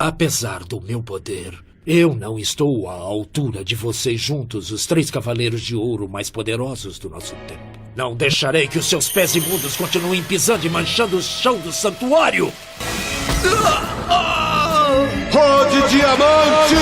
Apesar do meu poder, eu não estou à altura de vocês juntos, os 3 cavaleiros de ouro mais poderosos do nosso tempo. Não deixarei que os seus pés imundos continuem pisando e manchando o chão do santuário! Rode Diamante!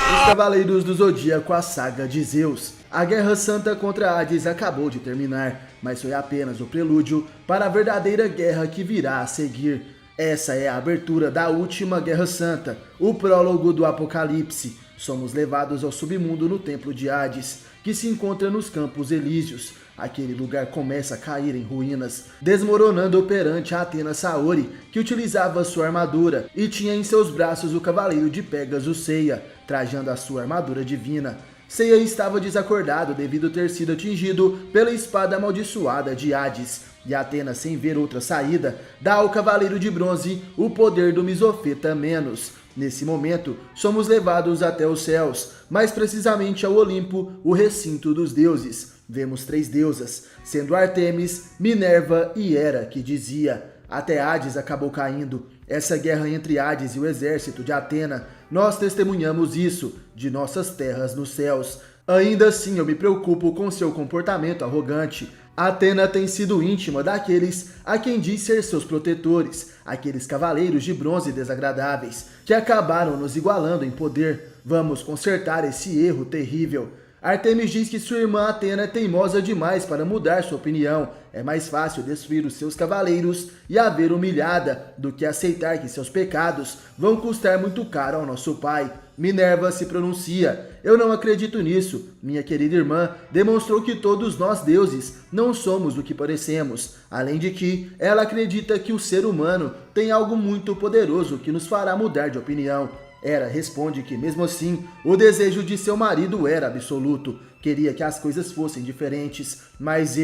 Os Cavaleiros do Zodíaco, a saga de Zeus. A Guerra Santa contra Hades acabou de terminar, mas foi apenas o prelúdio para a verdadeira guerra que virá a seguir. Essa é a abertura da última Guerra Santa, o prólogo do Apocalipse. Somos levados ao submundo no Templo de Hades, que se encontra nos Campos Elíseos. Aquele lugar começa a cair em ruínas, desmoronando perante a Athena Saori, que utilizava sua armadura e tinha em seus braços o cavaleiro de Pégasus Seiya, trajando a sua armadura divina. Seiya estava desacordado devido a ter sido atingido pela espada amaldiçoada de Hades, e Athena, sem ver outra saída, dá ao cavaleiro de bronze o poder do Misofeta Menos. Nesse momento, somos levados até os céus, mais precisamente ao Olimpo, o recinto dos deuses. Vemos 3 deusas, sendo Artemis, Minerva e Hera, que dizia: até Hades acabou caindo. Essa guerra entre Hades e o exército de Atena, nós testemunhamos isso, de nossas terras nos céus. Ainda assim eu me preocupo com seu comportamento arrogante. Atena tem sido íntima daqueles a quem diz ser seus protetores, aqueles cavaleiros de bronze desagradáveis, que acabaram nos igualando em poder. Vamos consertar esse erro terrível. Artemis diz que sua irmã Atena é teimosa demais para mudar sua opinião. É mais fácil destruir os seus cavaleiros e a ver humilhada do que aceitar que seus pecados vão custar muito caro ao nosso pai. Minerva se pronuncia: eu não acredito nisso. Minha querida irmã demonstrou que todos nós deuses não somos o que parecemos. Além de que, ela acredita que o ser humano tem algo muito poderoso que nos fará mudar de opinião. Hera responde que, mesmo assim, o desejo de seu marido era absoluto. Queria que as coisas fossem diferentes, mas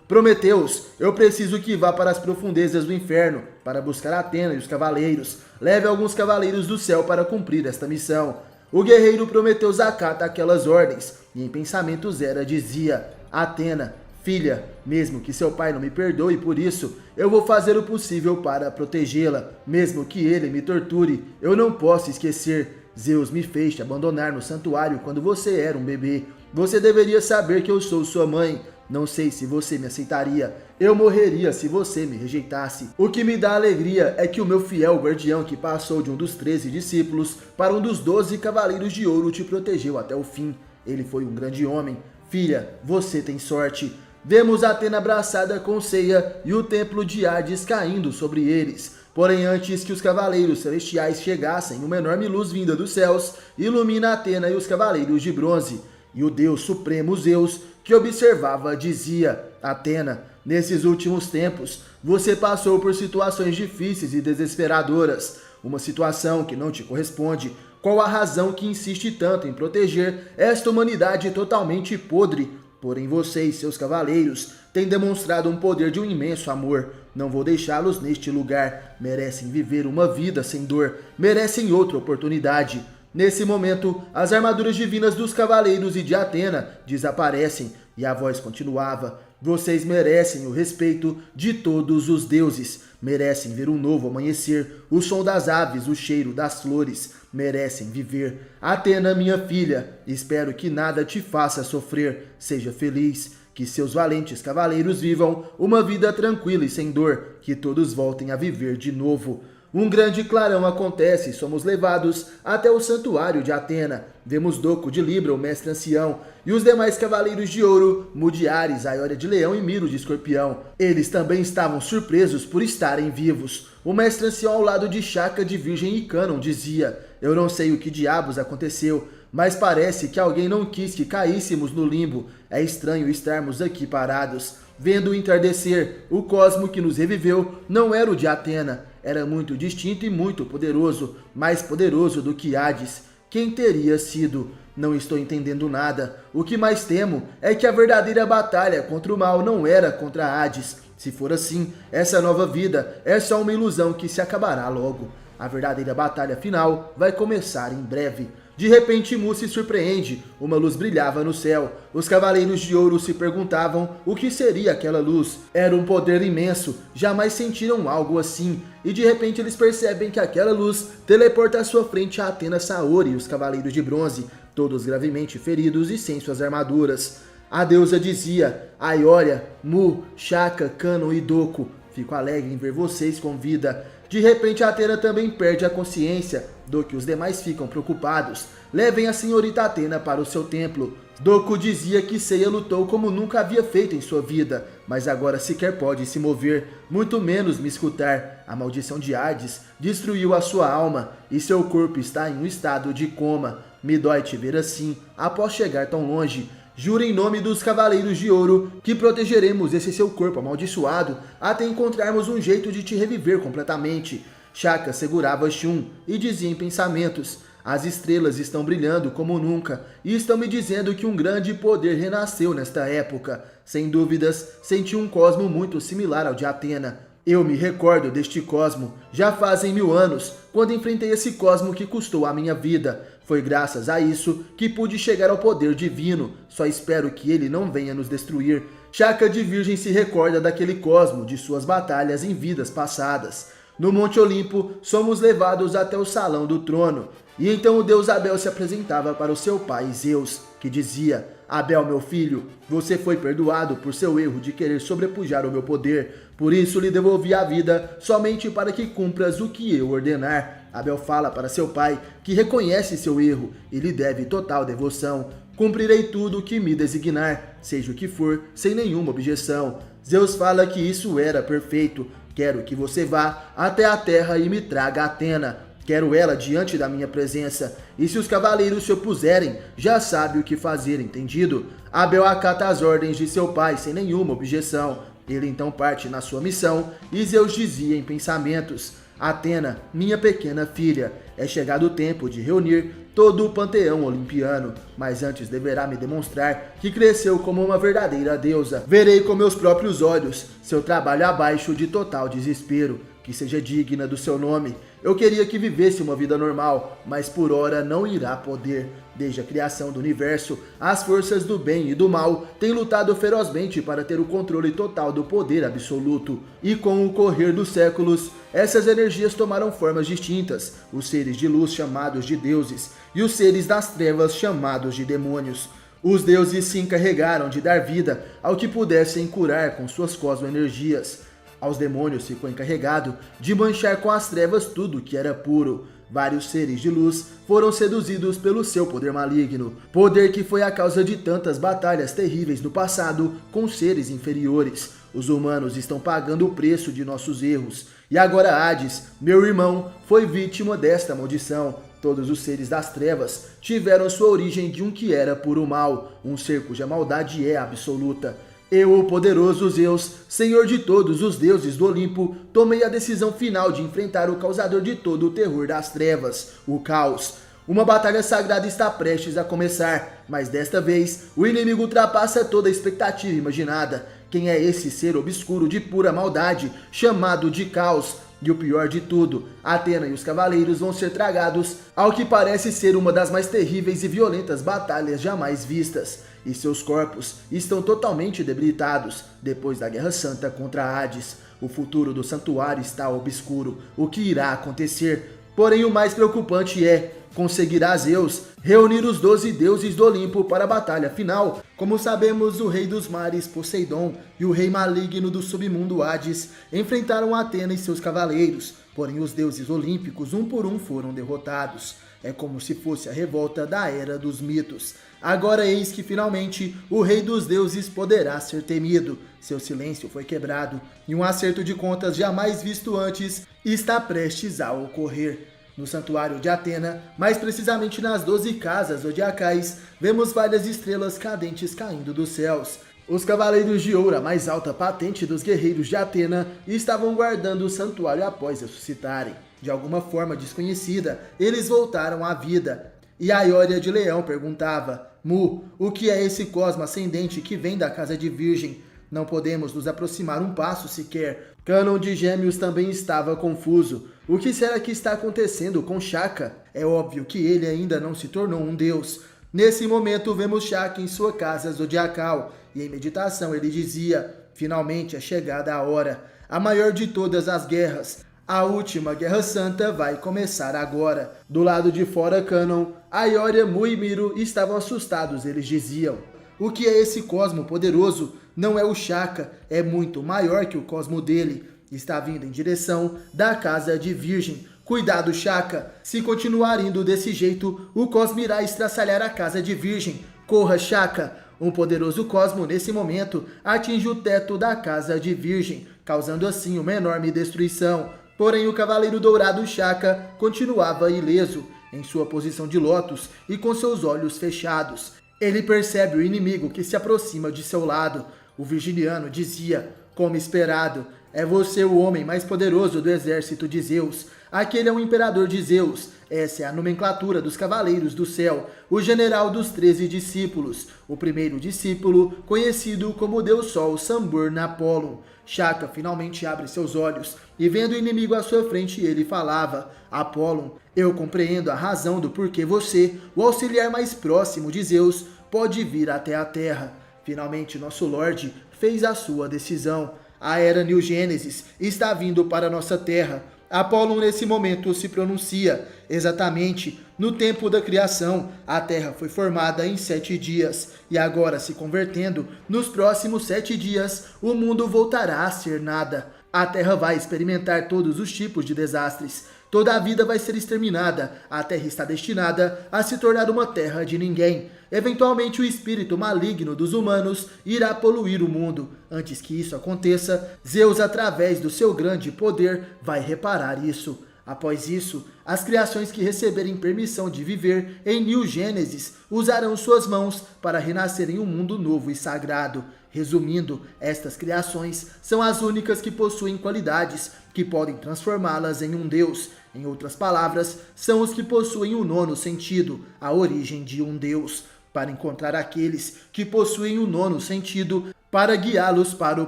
Prometeus, eu preciso que vá para as profundezas do inferno, para buscar Atena e os cavaleiros. Leve alguns cavaleiros do céu para cumprir esta missão. O guerreiro Prometeus acata aquelas ordens, e em pensamentos Hera dizia: Atena, filha, mesmo que seu pai não me perdoe por isso, eu vou fazer o possível para protegê-la. Mesmo que ele me torture, eu não posso esquecer. Zeus me fez te abandonar no santuário quando você era um bebê. Você deveria saber que eu sou sua mãe. Não sei se você me aceitaria. Eu morreria se você me rejeitasse. O que me dá alegria é que o meu fiel guardião, que passou de um dos 13 discípulos para um dos 12 cavaleiros de ouro, te protegeu até o fim. Ele foi um grande homem. Filha, você tem sorte. Vemos Atena abraçada com Seiya e o templo de Hades caindo sobre eles. Porém, antes que os cavaleiros celestiais chegassem, uma enorme luz vinda dos céus ilumina Atena e os cavaleiros de bronze. E o Deus Supremo Zeus, que observava, dizia: Atena, nesses últimos tempos, você passou por situações difíceis e desesperadoras. Uma situação que não te corresponde. Qual a razão que insiste tanto em proteger esta humanidade totalmente podre? Porém você e seus cavaleiros têm demonstrado um poder de um imenso amor. Não vou deixá-los neste lugar. Merecem viver uma vida sem dor. Merecem outra oportunidade. Nesse momento, as armaduras divinas dos cavaleiros e de Atena desaparecem e a voz continuava: vocês merecem o respeito de todos os deuses. Merecem ver um novo amanhecer, o som das aves, o cheiro das flores. Merecem viver. Atena, minha filha, espero que nada te faça sofrer. Seja feliz. Que seus valentes cavaleiros vivam uma vida tranquila e sem dor. Que todos voltem a viver de novo. Um grande clarão acontece e somos levados até o santuário de Atena. Vemos Doco de Libra, o mestre ancião, e os demais cavaleiros de ouro, Mudiares, Aiória de Leão e Miro de Escorpião. Eles também estavam surpresos por estarem vivos. O mestre ancião ao lado de Shaka de Virgem e Cânon dizia: eu não sei o que diabos aconteceu, mas parece que alguém não quis que caíssemos no limbo. É estranho estarmos aqui parados. Vendo o entardecer, o cosmo que nos reviveu não era o de Atena. Era muito distinto e muito poderoso, mais poderoso do que Hades. Quem teria sido? Não estou entendendo nada. O que mais temo é que a verdadeira batalha contra o mal não era contra Hades. Se for assim, essa nova vida é só uma ilusão que se acabará logo. A verdadeira batalha final vai começar em breve. De repente Mu se surpreende, uma luz brilhava no céu. Os Cavaleiros de Ouro se perguntavam o que seria aquela luz. Era um poder imenso, jamais sentiram algo assim. E de repente eles percebem que aquela luz teleporta à sua frente a Athena, Saori e os Cavaleiros de Bronze, todos gravemente feridos e sem suas armaduras. A deusa dizia: Aioria, Mu, Shaka, Kanon e Doku, fico alegre em ver vocês com vida. De repente Athena também perde a consciência, do que os demais ficam preocupados. Levem a senhorita Athena para o seu templo. Doku dizia que Seiya lutou como nunca havia feito em sua vida, mas agora sequer pode se mover, muito menos me escutar. A maldição de Hades destruiu a sua alma e seu corpo está em um estado de coma. Me dói te ver assim, após chegar tão longe. Juro em nome dos Cavaleiros de Ouro que protegeremos esse seu corpo amaldiçoado até encontrarmos um jeito de te reviver completamente. Shaka segurava Shun e dizia em pensamentos: as estrelas estão brilhando como nunca e estão me dizendo que um grande poder renasceu nesta época. Sem dúvidas, senti um cosmo muito similar ao de Athena. Eu me recordo deste cosmo, já fazem 1000 anos, quando enfrentei esse cosmo que custou a minha vida. Foi graças a isso que pude chegar ao poder divino, só espero que ele não venha nos destruir. Shaka de Virgem se recorda daquele cosmo, de suas batalhas em vidas passadas. No Monte Olimpo, somos levados até o Salão do Trono, e então o deus Abel se apresentava para o seu pai Zeus, que dizia: Abel, meu filho, você foi perdoado por seu erro de querer sobrepujar o meu poder, por isso lhe devolvi a vida somente para que cumpras o que eu ordenar. Abel fala para seu pai que reconhece seu erro e lhe deve total devoção. Cumprirei tudo o que me designar, seja o que for, sem nenhuma objeção. Zeus fala que isso era perfeito. Quero que você vá até a terra e me traga Athena. Quero ela diante da minha presença, e se os cavaleiros se opuserem, já sabe o que fazer, entendido? Abel acata as ordens de seu pai sem nenhuma objeção. Ele então parte na sua missão, e Zeus dizia em pensamentos: Athena, minha pequena filha, é chegado o tempo de reunir todo o panteão olimpiano, mas antes deverá me demonstrar que cresceu como uma verdadeira deusa. Verei com meus próprios olhos seu trabalho abaixo de total desespero, que seja digna do seu nome. Eu queria que vivesse uma vida normal, mas por ora não irá poder. Desde a criação do universo, as forças do bem e do mal têm lutado ferozmente para ter o controle total do poder absoluto. E com o correr dos séculos, essas energias tomaram formas distintas, os seres de luz chamados de deuses, e os seres das trevas chamados de demônios. Os deuses se encarregaram de dar vida ao que pudessem curar com suas cosmoenergias. Aos demônios ficou encarregado de manchar com as trevas tudo que era puro. Vários seres de luz foram seduzidos pelo seu poder maligno, poder que foi a causa de tantas batalhas terríveis no passado com seres inferiores. Os humanos estão pagando o preço de nossos erros, e agora Hades, meu irmão, foi vítima desta maldição. Todos os seres das trevas tiveram sua origem de um que era puro mal, um ser cuja maldade é absoluta. Eu, o poderoso Zeus, senhor de todos os deuses do Olimpo, tomei a decisão final de enfrentar o causador de todo o terror das trevas, o caos. Uma batalha sagrada está prestes a começar, mas desta vez o inimigo ultrapassa toda a expectativa imaginada. Quem é esse ser obscuro de pura maldade, chamado de caos? E o pior de tudo, Athena e os cavaleiros vão ser tragados ao que parece ser uma das mais terríveis e violentas batalhas jamais vistas. E seus corpos estão totalmente debilitados depois da Guerra Santa contra Hades. O futuro do santuário está obscuro. O que irá acontecer? Porém, o mais preocupante é: conseguirá Zeus reunir os 12 deuses do Olimpo para a batalha final? Como sabemos, o rei dos mares, Poseidon, e o rei maligno do submundo, Hades, enfrentaram Athena e seus cavaleiros. Porém, os deuses olímpicos, um por um, foram derrotados. É como se fosse a revolta da Era dos Mitos. Agora eis que finalmente o rei dos deuses poderá ser temido. Seu silêncio foi quebrado e um acerto de contas jamais visto antes está prestes a ocorrer. No santuário de Athena, mais precisamente nas 12 casas zodiacais, vemos várias estrelas cadentes caindo dos céus. Os Cavaleiros de Ouro, a mais alta patente dos guerreiros de Athena, estavam guardando o santuário após ressuscitarem. De alguma forma desconhecida, eles voltaram à vida. E a Aioria de Leão perguntava: Mu, o que é esse cosmo ascendente que vem da casa de Virgem? Não podemos nos aproximar um passo sequer. Kanon de Gêmeos também estava confuso. O que será que está acontecendo com Shaka? É óbvio que ele ainda não se tornou um deus. Nesse momento vemos Shaka em sua casa zodiacal e em meditação ele dizia: finalmente é chegada a hora, a maior de todas as guerras. A última Guerra Santa vai começar agora. Do lado de fora Canon, Aioria, Mu e Miro estavam assustados, eles diziam: o que é esse cosmo poderoso? Não é o Shaka, é muito maior que o cosmo dele. Está vindo em direção da casa de Virgem. Cuidado, Shaka, se continuar indo desse jeito, o cosmo irá estraçalhar a casa de Virgem. Corra, Shaka! Um poderoso cosmo nesse momento atinge o teto da casa de Virgem, causando assim uma enorme destruição. Porém, o Cavaleiro Dourado Shaka continuava ileso, em sua posição de lótus e com seus olhos fechados. Ele percebe o inimigo que se aproxima de seu lado. O Virginiano dizia: como esperado, é você o homem mais poderoso do exército de Zeus. Aquele é o imperador de Zeus. Essa é a nomenclatura dos cavaleiros do céu, o general dos 13 discípulos, o primeiro discípulo, conhecido como Deus Sol Samburna Apollon. Shaka finalmente abre seus olhos e, vendo o inimigo à sua frente, ele falava: Apollon, eu compreendo a razão do porquê você, o auxiliar mais próximo de Zeus, pode vir até a Terra. Finalmente nosso Lorde fez a sua decisão. A era New Gênesis está vindo para nossa Terra. Apollon nesse momento se pronuncia: exatamente no tempo da criação, a Terra foi formada em 7 dias, e agora se convertendo, nos próximos 7 dias, o mundo voltará a ser nada. A Terra vai experimentar todos os tipos de desastres. Toda a vida vai ser exterminada. A Terra está destinada a se tornar uma terra de ninguém. Eventualmente o espírito maligno dos humanos irá poluir o mundo. Antes que isso aconteça, Zeus, através do seu grande poder, vai reparar isso. Após isso, as criações que receberem permissão de viver em New Gênesis usarão suas mãos para renascer em um mundo novo e sagrado. Resumindo, estas criações são as únicas que possuem qualidades que podem transformá-las em um deus. Em outras palavras, são os que possuem o 9º sentido, a origem de um deus. Para encontrar aqueles que possuem o 9º sentido, para guiá-los para o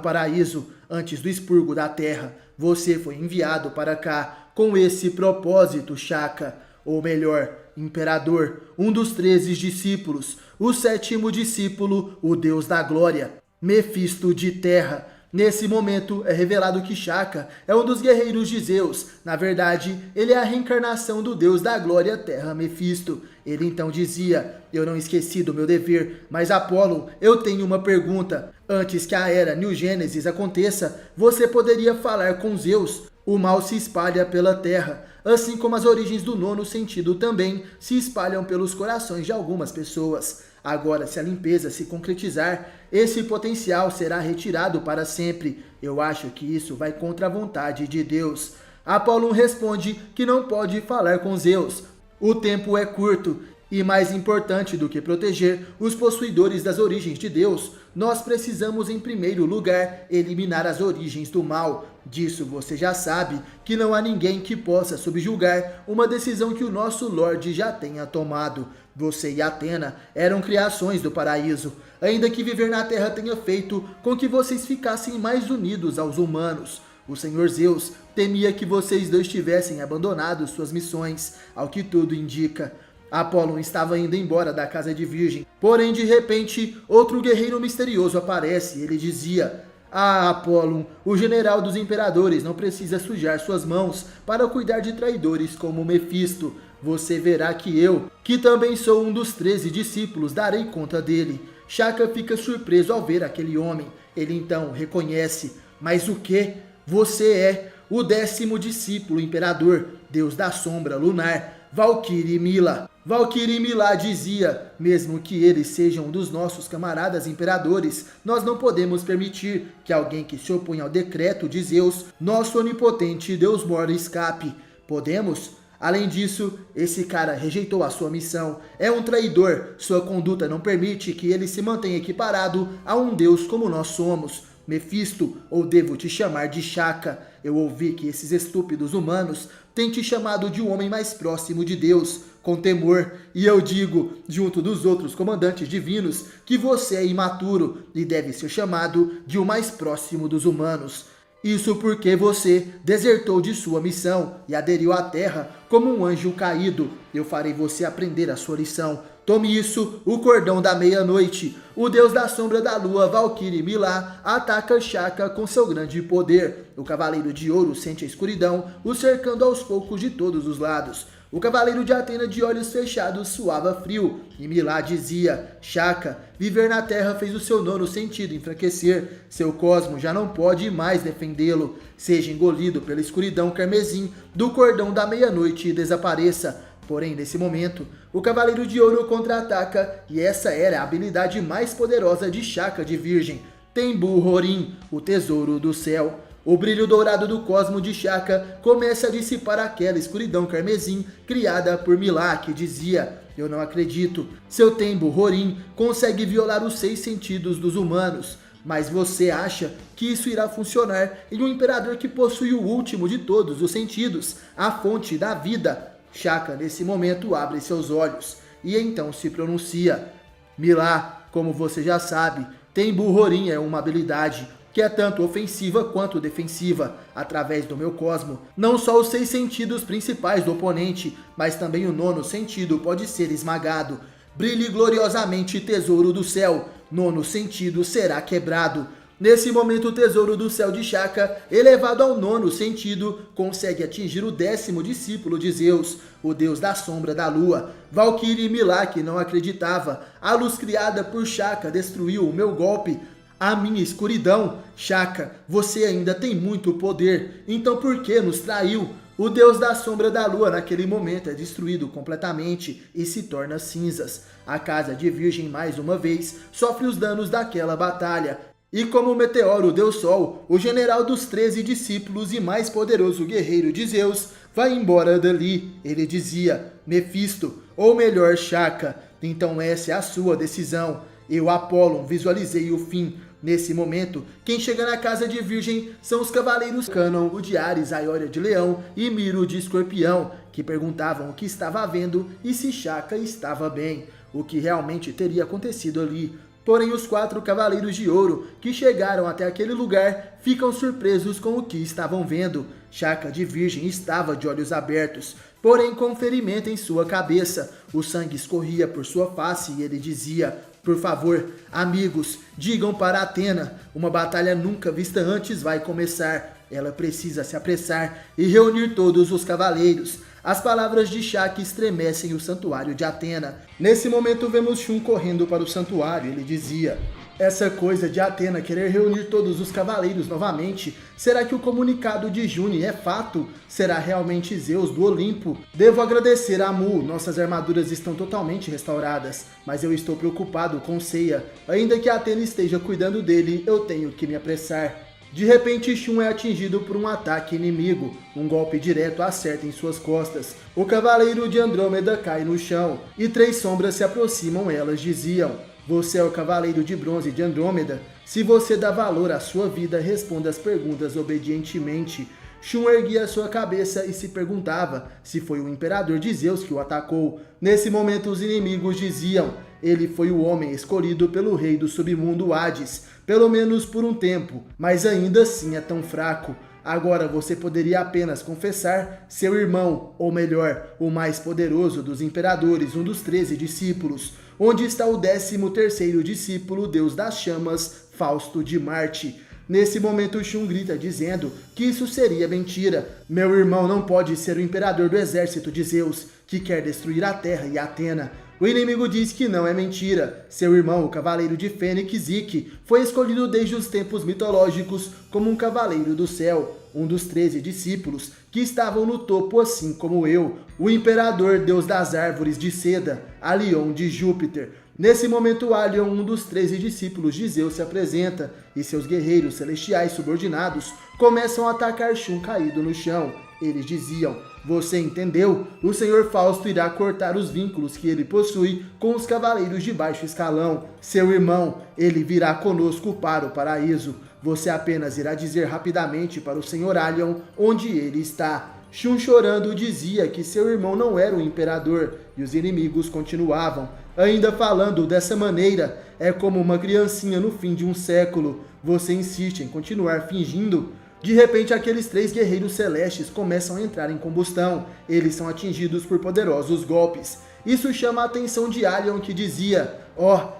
paraíso, antes do expurgo da terra, você foi enviado para cá com esse propósito, Shaka. Ou melhor, imperador, um dos 13 discípulos, o 7º discípulo, o deus da glória, Mefisto de Terra. Nesse momento é revelado que Shaka é um dos guerreiros de Zeus. Na verdade, ele é a reencarnação do deus da glória Terra, Mefisto. Ele então dizia: eu não esqueci do meu dever, mas Apollon, eu tenho uma pergunta. Antes que a era New Gênesis aconteça, você poderia falar com Zeus? O mal se espalha pela terra, assim como as origens do 9º sentido também se espalham pelos corações de algumas pessoas. Agora, se a limpeza se concretizar, esse potencial será retirado para sempre. Eu acho que isso vai contra a vontade de Deus. Apollon responde que não pode falar com Zeus. O tempo é curto. E mais importante do que proteger os possuidores das origens de Deus, nós precisamos em primeiro lugar eliminar as origens do mal. Disso você já sabe que não há ninguém que possa subjugar uma decisão que o nosso Lorde já tenha tomado. Você e Atena eram criações do paraíso, ainda que viver na Terra tenha feito com que vocês ficassem mais unidos aos humanos. O Senhor Zeus temia que vocês dois tivessem abandonado suas missões, ao que tudo indica. Apollon estava indo embora da casa de Virgem, porém de repente outro guerreiro misterioso aparece. Ele dizia: ah, Apollon, o general dos imperadores não precisa sujar suas mãos para cuidar de traidores como Mefisto. Você verá que eu, que também sou um dos 13 discípulos, darei conta dele. Shaka fica surpreso ao ver aquele homem. Ele então reconhece: mas o que? Você é o 10º discípulo imperador, deus da sombra lunar, Valkyrie Mila. Valkyrie Mila dizia: mesmo que eles sejam um dos nossos camaradas imperadores, nós não podemos permitir que alguém que se opõe ao decreto de Zeus, nosso onipotente Deus Mor, escape. Podemos? Além disso, esse cara rejeitou a sua missão. É um traidor. Sua conduta não permite que ele se mantenha equiparado a um deus como nós somos. Mefisto, ou devo te chamar de Shaka? Eu ouvi que esses estúpidos humanos têm te chamado de um homem mais próximo de Deus, com temor, e eu digo, junto dos outros comandantes divinos, que você é imaturo e deve ser chamado de o mais próximo dos humanos. Isso porque você desertou de sua missão e aderiu à terra como um anjo caído. Eu farei você aprender a sua lição. Tome isso, o cordão da meia-noite. O deus da sombra da lua, Valkyrie Milá, ataca Shaka com seu grande poder. O cavaleiro de ouro sente a escuridão, o cercando aos poucos de todos os lados. O cavaleiro de Atena de olhos fechados suava frio, e Milá dizia: Shaka, viver na terra fez o seu nono sentido enfraquecer, seu cosmo já não pode mais defendê-lo. Seja engolido pela escuridão carmesim do cordão da meia-noite e desapareça. Porém, nesse momento, o cavaleiro de ouro contra-ataca, e essa era a habilidade mais poderosa de Shaka de Virgem, Tembu Horin, o tesouro do céu. O brilho dourado do cosmo de Shaka começa a dissipar aquela escuridão carmesim criada por Milá, que dizia: eu não acredito, seu Tembu Horin consegue violar os 6 sentidos dos humanos. Mas você acha que isso irá funcionar em um imperador que possui o último de todos os sentidos, a fonte da vida? Shaka, nesse momento, abre seus olhos e então se pronuncia: Milá, como você já sabe, Tembu Horin é uma habilidade que é tanto ofensiva quanto defensiva. Através do meu cosmo, não só os 6 sentidos principais do oponente, mas também o nono sentido pode ser esmagado. Brilhe gloriosamente, tesouro do céu, nono sentido será quebrado. Nesse momento, o tesouro do céu de Shaka, elevado ao nono sentido, consegue atingir o 10º discípulo de Zeus, o deus da sombra da lua. Valkyrie Milá, que não acreditava. A luz criada por Shaka destruiu o meu golpe, a minha escuridão. Shaka, você ainda tem muito poder, então por que nos traiu? O deus da sombra da lua naquele momento é destruído completamente e se torna cinzas. A casa de Virgem mais uma vez sofre os danos daquela batalha. E como o meteoro deu sol, o general dos 13 discípulos e mais poderoso guerreiro de Zeus vai embora dali. Ele dizia: Mefisto, ou melhor Shaka, então essa é a sua decisão. Eu, Apolon, visualizei o fim. Nesse momento, quem chega na casa de Virgem são os cavaleiros Canon, o de Ares, Aiória de Leão e Miro de Escorpião, que perguntavam o que estava havendo e se Shaka estava bem, o que realmente teria acontecido ali. Porém, os 4 cavaleiros de ouro que chegaram até aquele lugar ficam surpresos com o que estavam vendo. Shaka de Virgem estava de olhos abertos, porém com um ferimento em sua cabeça. O sangue escorria por sua face e ele dizia: por favor, amigos, digam para Atena, uma batalha nunca vista antes vai começar. Ela precisa se apressar e reunir todos os cavaleiros. As palavras de Shaka estremecem o santuário de Atena. Nesse momento vemos Shun correndo para o santuário. Ele dizia: essa coisa de Atena querer reunir todos os cavaleiros novamente, será que o comunicado de June é fato? Será realmente Zeus do Olimpo? Devo agradecer a Mu, nossas armaduras estão totalmente restauradas, mas eu estou preocupado com Seiya. Ainda que Atena esteja cuidando dele, eu tenho que me apressar. De repente, Shun é atingido por um ataque inimigo. Um golpe direto acerta em suas costas. O cavaleiro de Andrômeda cai no chão, e 3 sombras se aproximam. Elas diziam: você é o cavaleiro de bronze de Andrômeda? Se você dá valor à sua vida, responda as perguntas obedientemente. Shun erguia sua cabeça e se perguntava se foi o imperador de Zeus que o atacou. Nesse momento, os inimigos diziam: ele foi o homem escolhido pelo rei do submundo Hades, pelo menos por um tempo, mas ainda assim é tão fraco. Agora você poderia apenas confessar seu irmão, ou melhor, o mais poderoso dos imperadores, um dos 13 discípulos. Onde está o 13º discípulo, deus das chamas, Fausto de Marte? Nesse momento, Shun grita dizendo que isso seria mentira. Meu irmão não pode ser o imperador do exército de Zeus, que quer destruir a terra e Atena. O inimigo diz que não é mentira. Seu irmão, o cavaleiro de Fênix, Ikki, foi escolhido desde os tempos mitológicos como um cavaleiro do céu, um dos 13 discípulos que estavam no topo assim como eu, o imperador, deus das árvores de seda, Alion de Júpiter. Nesse momento, Alion, um dos 13 discípulos de Zeus, se apresenta e seus guerreiros celestiais subordinados começam a atacar Shun caído no chão. Eles diziam: você entendeu? O Senhor Fausto irá cortar os vínculos que ele possui com os cavaleiros de baixo escalão. Seu irmão, ele virá conosco para o paraíso. Você apenas irá dizer rapidamente para o Senhor Alion onde ele está. Shun, chorando, dizia que seu irmão não era o imperador, e os inimigos continuavam, ainda falando dessa maneira: é como uma criancinha no fim de um século. Você insiste em continuar fingindo? De repente, aqueles 3 guerreiros celestes começam a entrar em combustão. Eles são atingidos por poderosos golpes. Isso chama a atenção de Allion, que dizia: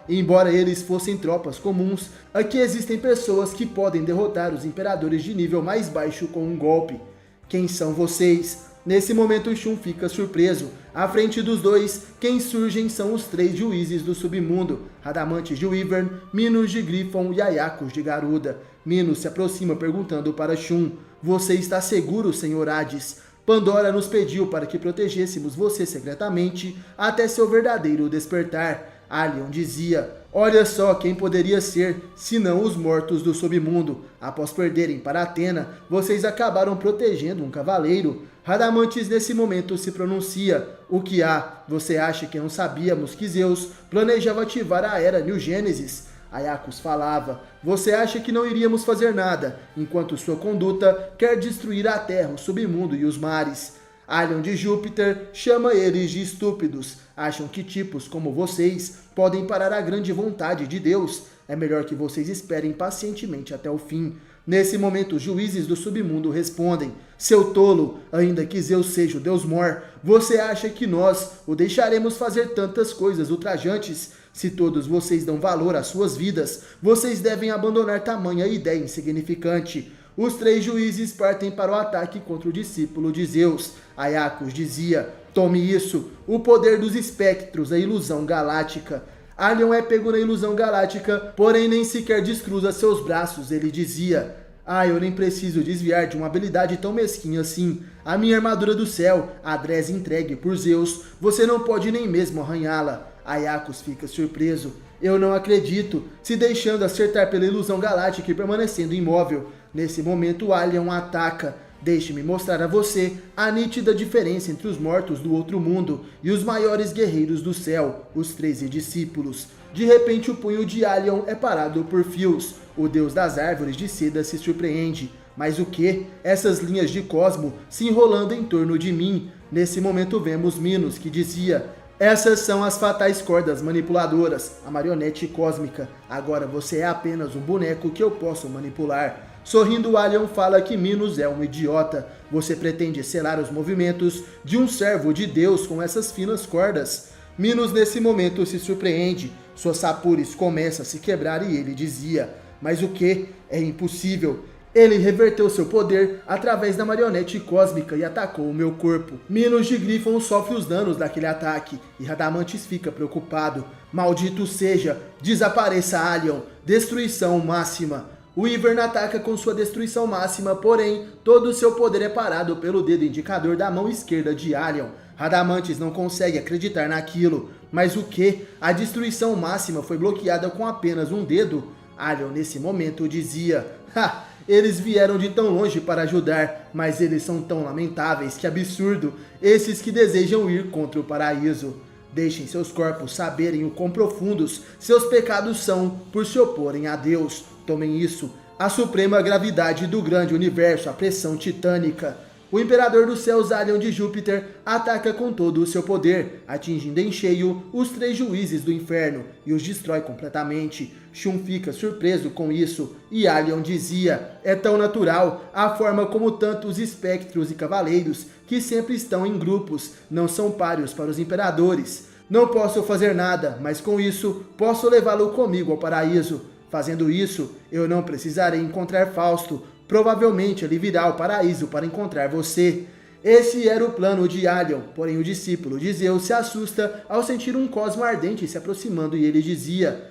embora eles fossem tropas comuns, aqui existem pessoas que podem derrotar os imperadores de nível mais baixo com um golpe. Quem são vocês? Nesse momento, Shun fica surpreso. À frente dos dois, quem surgem são os 3 juízes do submundo: Radamantes de Wyvern, Minos de Griffon e Ayakos de Garuda. Minos se aproxima perguntando para Shun: você está seguro, Senhor Hades? Pandora nos pediu para que protegêssemos você secretamente até seu verdadeiro despertar. Allion dizia: olha só quem poderia ser, senão os mortos do submundo. Após perderem para Atena, vocês acabaram protegendo um cavaleiro. Radamantes nesse momento se pronuncia: o que há? Você acha que não sabíamos que Zeus planejava ativar a Era New Gênesis? Ayakos falava: você acha que não iríamos fazer nada, enquanto sua conduta quer destruir a terra, o submundo e os mares. Allion de Júpiter chama eles de estúpidos. Acham que tipos como vocês podem parar a grande vontade de Deus. É melhor que vocês esperem pacientemente até o fim. Nesse momento, os juízes do submundo respondem: seu tolo, ainda que Zeus seja o Deus Mor, você acha que nós o deixaremos fazer tantas coisas ultrajantes? Se todos vocês dão valor às suas vidas, vocês devem abandonar tamanha ideia insignificante. Os 3 juízes partem para o ataque contra o discípulo de Zeus. Ayakos dizia: tome isso, o poder dos espectros, a ilusão galáctica. Allion é pego na ilusão galáctica, porém nem sequer descruza seus braços. Ele dizia: eu nem preciso desviar de uma habilidade tão mesquinha assim. A minha armadura do céu, a Dres entregue por Zeus, você não pode nem mesmo arranhá-la. Ayakos fica surpreso. Eu não acredito, se deixando acertar pela ilusão galáctica e permanecendo imóvel. Nesse momento, Allion ataca. Deixe-me mostrar a você a nítida diferença entre os mortos do outro mundo e os maiores guerreiros do céu, os 13 discípulos. De repente, o punho de Allion é parado por fios. O deus das árvores de seda se surpreende. Mas o que? Essas linhas de Cosmo se enrolando em torno de mim. Nesse momento, vemos Minos, que dizia: essas são as fatais cordas manipuladoras, a marionete cósmica. Agora você é apenas um boneco que eu posso manipular. Sorrindo, Allion fala que Minos é um idiota. Você pretende selar os movimentos de um servo de Deus com essas finas cordas? Minos nesse momento se surpreende. Sua sapures começa a se quebrar e ele dizia: mas o que? É impossível. Ele reverteu seu poder através da marionete cósmica e atacou o meu corpo. Minos de Griffon sofre os danos daquele ataque e Radamantes fica preocupado. Maldito seja, desapareça Allion, destruição máxima. O Wyvern ataca com sua destruição máxima, porém, todo o seu poder é parado pelo dedo indicador da mão esquerda de Allion. Radamantes não consegue acreditar naquilo. Mas o que? A destruição máxima foi bloqueada com apenas um dedo? Allion nesse momento dizia: eles vieram de tão longe para ajudar, mas eles são tão lamentáveis, que absurdo, esses que desejam ir contra o paraíso. Deixem seus corpos saberem o quão profundos seus pecados são por se oporem a Deus. Tomem isso, a suprema gravidade do grande universo, a pressão titânica. O Imperador dos Céus, Allion de Júpiter, ataca com todo o seu poder, atingindo em cheio os 3 juízes do inferno e os destrói completamente. Shun fica surpreso com isso e Allion dizia: é tão natural a forma como tantos espectros e cavaleiros, que sempre estão em grupos, não são páreos para os imperadores. Não posso fazer nada, mas com isso posso levá-lo comigo ao paraíso. Fazendo isso, eu não precisarei encontrar Fausto. Provavelmente ele virá ao paraíso para encontrar você. Esse era o plano de Allion, porém o discípulo de Zeus se assusta ao sentir um cosmo ardente se aproximando e ele dizia: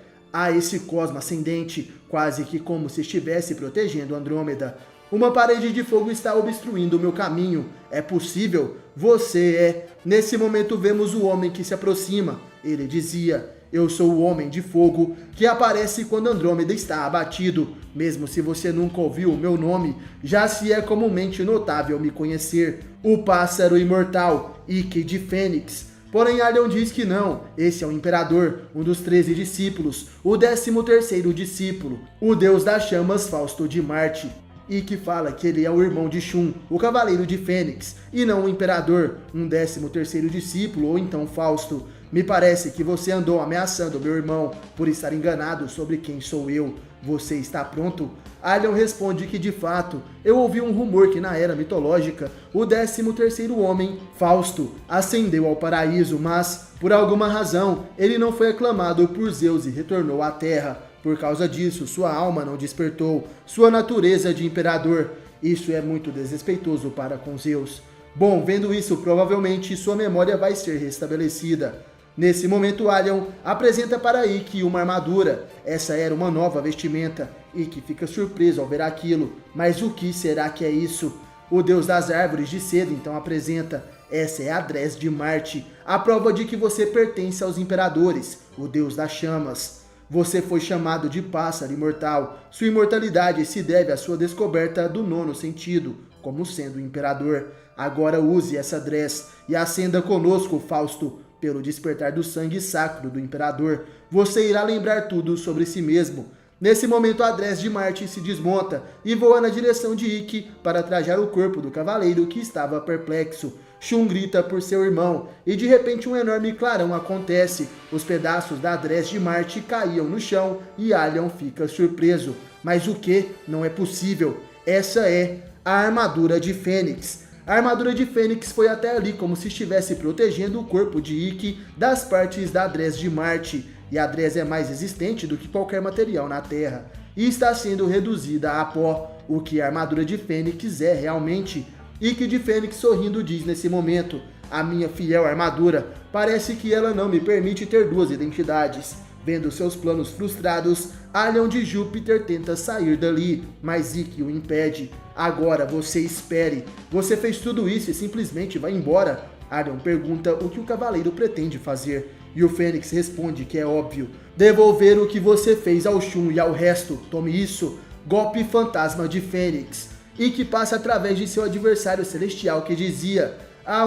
esse cosmo ascendente, quase que como se estivesse protegendo Andrômeda. Uma parede de fogo está obstruindo o meu caminho. É possível? Você é. Nesse momento vemos o homem que se aproxima. Ele dizia: eu sou o Homem de Fogo, que aparece quando Andrômeda está abatido. Mesmo se você nunca ouviu o meu nome, já se é comumente notável me conhecer. O pássaro imortal, Ike de Fênix. Porém, Allion diz que não. Esse é o Imperador, um dos 13 discípulos, o 13º discípulo, o deus das chamas Fausto de Marte. Ike fala que ele é o irmão de Shun, o Cavaleiro de Fênix, e não o Imperador, um 13º discípulo ou então Fausto. Me parece que você andou ameaçando meu irmão por estar enganado sobre quem sou eu. Você está pronto? Alion responde que de fato, eu ouvi um rumor que na era mitológica, o 13º homem, Fausto, ascendeu ao paraíso, mas, por alguma razão, ele não foi aclamado por Zeus e retornou à Terra. Por causa disso, sua alma não despertou, sua natureza de imperador. Isso é muito desrespeitoso para com Zeus. Bom, vendo isso, provavelmente sua memória vai ser restabelecida. Nesse momento, Alion apresenta para Ikki uma armadura. Essa era uma nova vestimenta. Ikki fica surpreso ao ver aquilo. Mas o que será que é isso? O deus das árvores de cedo então apresenta. Essa é a Dres de Marte, a prova de que você pertence aos imperadores, o deus das chamas. Você foi chamado de pássaro imortal. Sua imortalidade se deve à sua descoberta do 9º sentido, como sendo o imperador. Agora use essa Dres e acenda conosco, Fausto. Pelo despertar do sangue sacro do imperador, você irá lembrar tudo sobre si mesmo. Nesse momento, a Dres de Marte se desmonta e voa na direção de Ikki para trajar o corpo do cavaleiro que estava perplexo. Shun grita por seu irmão e de repente um enorme clarão acontece. Os pedaços da Dres de Marte caíam no chão e Alion fica surpreso. Mas o que? Não é possível. Essa é a armadura de Fênix. A armadura de Fênix foi até ali como se estivesse protegendo o corpo de Ikki das partes da Dres de Marte. E a Dres é mais resistente do que qualquer material na Terra. E está sendo reduzida a pó, o que a armadura de Fênix é realmente. Ikki de Fênix sorrindo diz nesse momento: a minha fiel armadura, parece que ela não me permite ter duas identidades. Vendo seus planos frustrados, Alion de Júpiter tenta sair dali, mas Ikki o impede. Agora você espere. Você fez tudo isso e simplesmente vai embora? Alion pergunta o que o cavaleiro pretende fazer. E o Fênix responde que é óbvio. Devolver o que você fez ao Shun e ao resto. Tome isso. Golpe fantasma de Fênix. Ikki passa através de seu adversário celestial que dizia: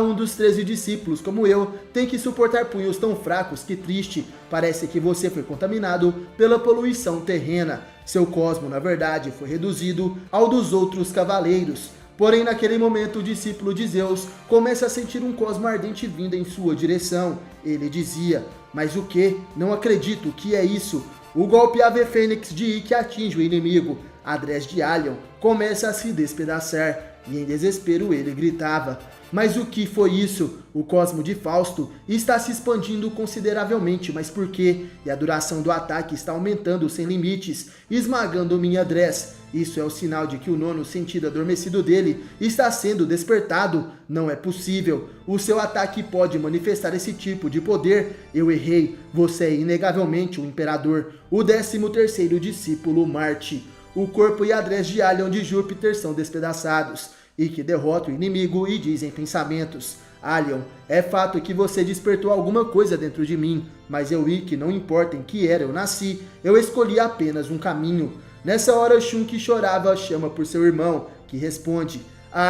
um dos 13 discípulos, como eu, tem que suportar punhos tão fracos que triste. Parece que você foi contaminado pela poluição terrena. Seu cosmo, na verdade, foi reduzido ao dos outros cavaleiros. Porém, naquele momento, o discípulo de Zeus começa a sentir um cosmo ardente vindo em sua direção. Ele dizia: mas o que? Não acredito, o que é isso? O golpe Ave Fênix de Ikki atinge o inimigo. A Dres de Alion começa a se despedaçar e em desespero ele gritava: mas o que foi isso? O cosmo de Fausto está se expandindo consideravelmente, mas por quê? E a duração do ataque está aumentando sem limites, esmagando minha Dres. Isso é o sinal de que o 9º sentido adormecido dele está sendo despertado. Não é possível. O seu ataque pode manifestar esse tipo de poder. Eu errei. Você é inegavelmente o imperador, o 13º discípulo Marte. O corpo e a Dres de Alion de Júpiter são despedaçados. Ikki derrota o inimigo e diz em pensamentos: Alion, é fato que você despertou alguma coisa dentro de mim, mas eu, Ikki, não importa em que era eu nasci, eu escolhi apenas um caminho. Nessa hora, Shun, que chorava, chama por seu irmão, que responde: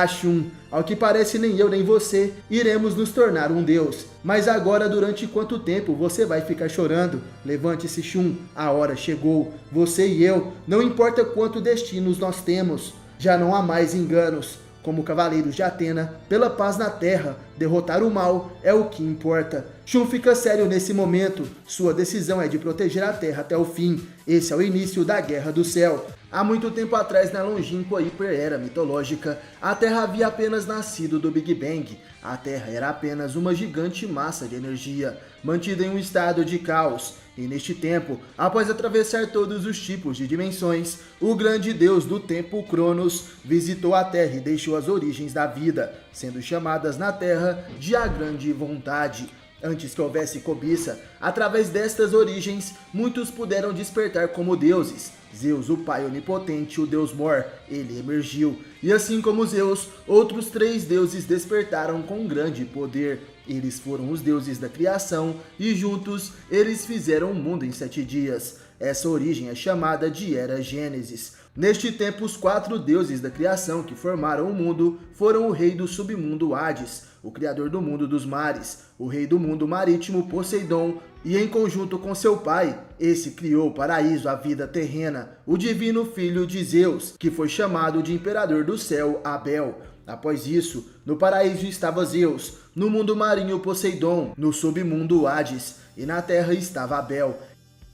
Shun, ao que parece nem eu nem você iremos nos tornar um deus. Mas agora, durante quanto tempo você vai ficar chorando? Levante-se, Shun, a hora chegou. Você e eu, não importa quantos destinos nós temos, já não há mais enganos. Como cavaleiros de Atena, pela paz na terra, derrotar o mal é o que importa. Shun fica sério nesse momento. Sua decisão é de proteger a terra até o fim. Esse é o início da Guerra do Céu. Há muito tempo atrás, na longínqua hiper-era mitológica, a Terra havia apenas nascido do Big Bang. A Terra era apenas uma gigante massa de energia, mantida em um estado de caos. E neste tempo, após atravessar todos os tipos de dimensões, o grande deus do tempo Cronos visitou a Terra e deixou as origens da vida, sendo chamadas na Terra de a Grande Vontade. Antes que houvesse cobiça, através destas origens, muitos puderam despertar como deuses. Zeus, o pai onipotente, o deus Mor, ele emergiu. E assim como Zeus, outros 3 deuses despertaram com grande poder. Eles foram os deuses da criação e juntos eles fizeram o mundo em 7 dias. Essa origem é chamada de Era Gênesis. Neste tempo, os 4 deuses da criação que formaram o mundo foram o rei do submundo Hades, o criador do mundo dos mares, o rei do mundo marítimo Poseidon, e em conjunto com seu pai, esse criou o paraíso, a vida terrena, o divino filho de Zeus, que foi chamado de imperador do céu, Abel. Após isso, no paraíso estava Zeus, no mundo marinho Poseidon, no submundo Hades, e na terra estava Abel.